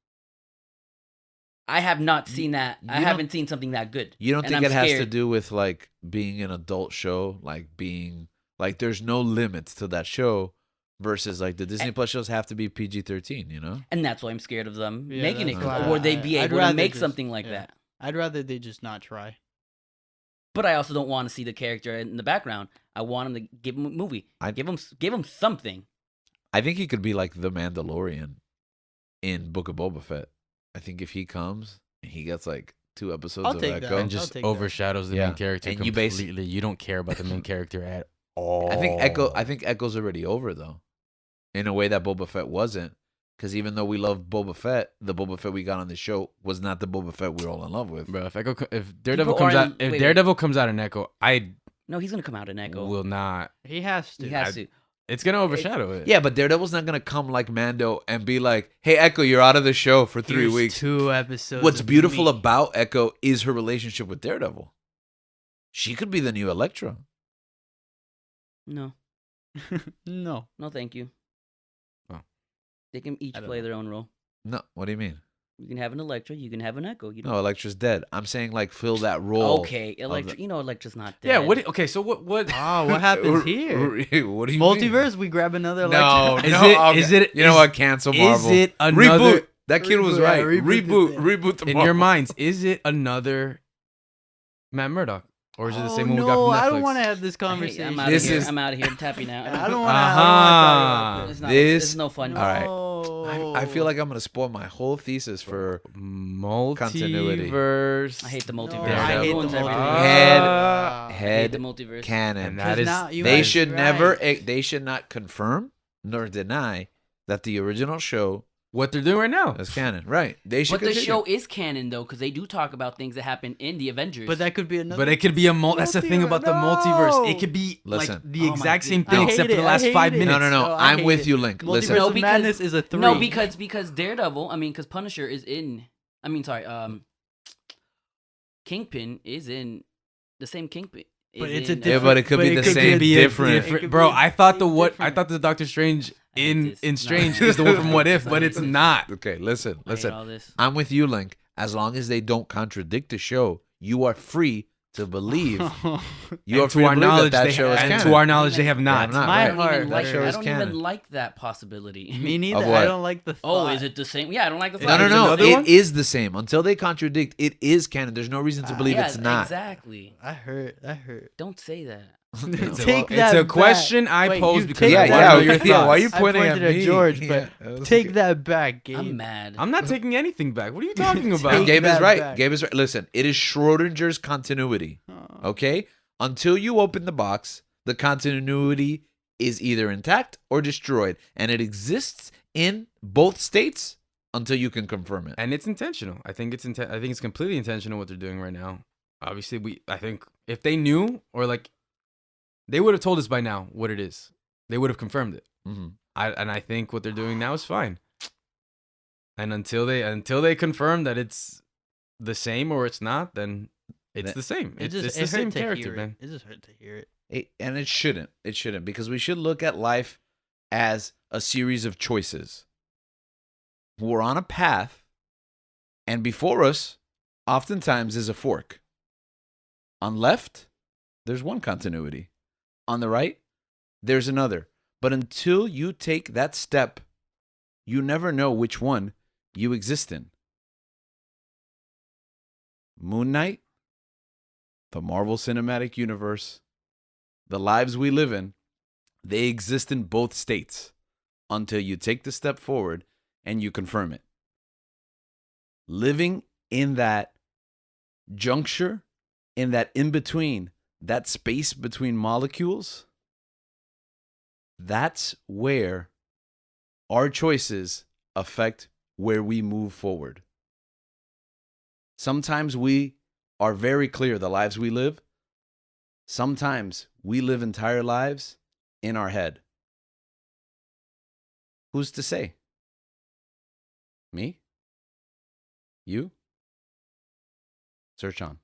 I have not seen that. you I don't- haven't seen something that good. You don't And think I'm it has to scared. do with like being an adult show, like being like there's no limits to that show versus like the Disney Plus shows have to be PG-13, you know? And that's why I'm scared of them Yeah, making it. that's 'Cause- why Or they be I'd able to rather make just- something like yeah. that. I'd rather they just not try. But I also don't want to see the character in the background. I want him to give him a movie. Give him something. I think he could be like the Mandalorian in Book of Boba Fett. I think if he comes and he gets like 2 episodes I'll of take that. Echo, And I'll just take that. overshadows the Yeah. main character And you base- completely. You don't care about the main character at all. I think Echo's already over though, in a way that Boba Fett wasn't. Because even though we love Boba Fett, the Boba Fett we got on the show was not the Boba Fett we were all in love with. Bro, if Daredevil People comes are out, in- if wait. Daredevil comes out in Echo, I No, he's gonna come out in Echo. will not. He has to. he has to. It's gonna overshadow it. Yeah, but Daredevil's not gonna come like Mando and be like, "Hey, Echo, you're out of the show for 3 Here's weeks." 2 episodes. What's of beautiful me. about Echo is her relationship with Daredevil. She could be the new Elektra. No, No. no, thank you. Oh. They can each I don't play know. their own role. No, what do you mean? You can have an Electra. You can have an Echo. You No, Elektra's dead. I'm saying like fill that role. Okay, Electra. You know Electra's not dead. Yeah. Okay. So what? Oh, what happens here? What do you Multiverse, mean? we grab another No, Electra. Is no, it- okay. is it- You know is- what? Cancel Marvel. Is it another? Reboot. That kid was Reboot, right. yeah, reboot Reboot. it. Reboot the In Marvel. your minds, is it another Matt Murdock, or is it the same one we got no, from Netflix? I don't want to have this I hate- conversation. I'm out This of here. is- I'm out of here. I'm tapping out. I don't want to. Uh-huh. It's not. This- It's no fun. All right. No. I feel like I'm gonna spoil my whole thesis for Continuity. Multiverse. I hate the No, multiverse. I hate the Ruins everything. multiverse. Head- Ah. I hate head the multiverse. canon. And that 'Cause is now you They guys- should right. never. They should not confirm nor deny that the original show what they're doing right now. is canon. Right? They should. But the continue. show is canon though, because they do talk about things that happen in the Avengers. But that could be another. But it could be a That's the thing about the multiverse. It could be Listen. like the Oh my exact same goodness. thing I except hate for the it. I last hate 5 it. minutes. No. No, I I'm hate with it. you, Link. Multiverse Listen. No, of because- Madness is a 3. no, because Daredevil. I mean, because Punisher is in. I mean, sorry. Kingpin is in the same Kingpin. But is it's a in, different. but it could be the same different. It could Bro, be I thought the what? I different. thought the Doctor Strange I hate in this. in No. Strange is the one from What If, No. but it's not. Okay, listen. I hate all this. I'm with you, Link. As long as they don't contradict the show, you are free to believe. You And are free to believe that show is and canon. to our knowledge, they have They not. have not. My right. heart, even that like, show I is don't canon. even like that possibility. Me neither. what? I don't like the Oh, thought. is it the same? Yeah, I don't like the No, thought. no, There's no. another It one? is the same. Until they contradict, it is canon. There's no reason to believe Yeah, it's not. exactly. I hurt. Don't say that. Take It's that a back. question I Wait, posed you because take I that want to know back. your yeah. Why are you thoughts. I pointing pointed at me? George, Yeah, but that was take good. that back, Gabe. I'm mad. I'm not taking anything back. What are you talking about? Take Gabe is that right. back. Gabe is right. Listen, it is Schrodinger's continuity. Oh. Okay? Until you open the box, the continuity is either intact or destroyed, and it exists in both states until you can confirm it. And it's intentional. I think it's I think it's completely intentional what they're doing right now. Obviously, I think if they knew or like, they would have told us by now what it is. They would have confirmed it. Mm-hmm. I think what they're doing now is fine. And until they confirm that it's the same or it's not, then it's the same. It's the hurt same to character, hear man. It just hurt to hear it. And it shouldn't. It shouldn't, because we should look at life as a series of choices. We're on a path, and before us, oftentimes, is a fork. On left, there's one continuity. On the right, there's another. But until you take that step, you never know which one you exist in. Moon Knight, the Marvel Cinematic Universe, the lives we live in, they exist in both states until you take the step forward and you confirm it. Living in that juncture, in that in-between, that space between molecules, that's where our choices affect where we move forward. Sometimes we are very clear the lives we live. Sometimes we live entire lives in our head. Who's to say? Me? You? Search on.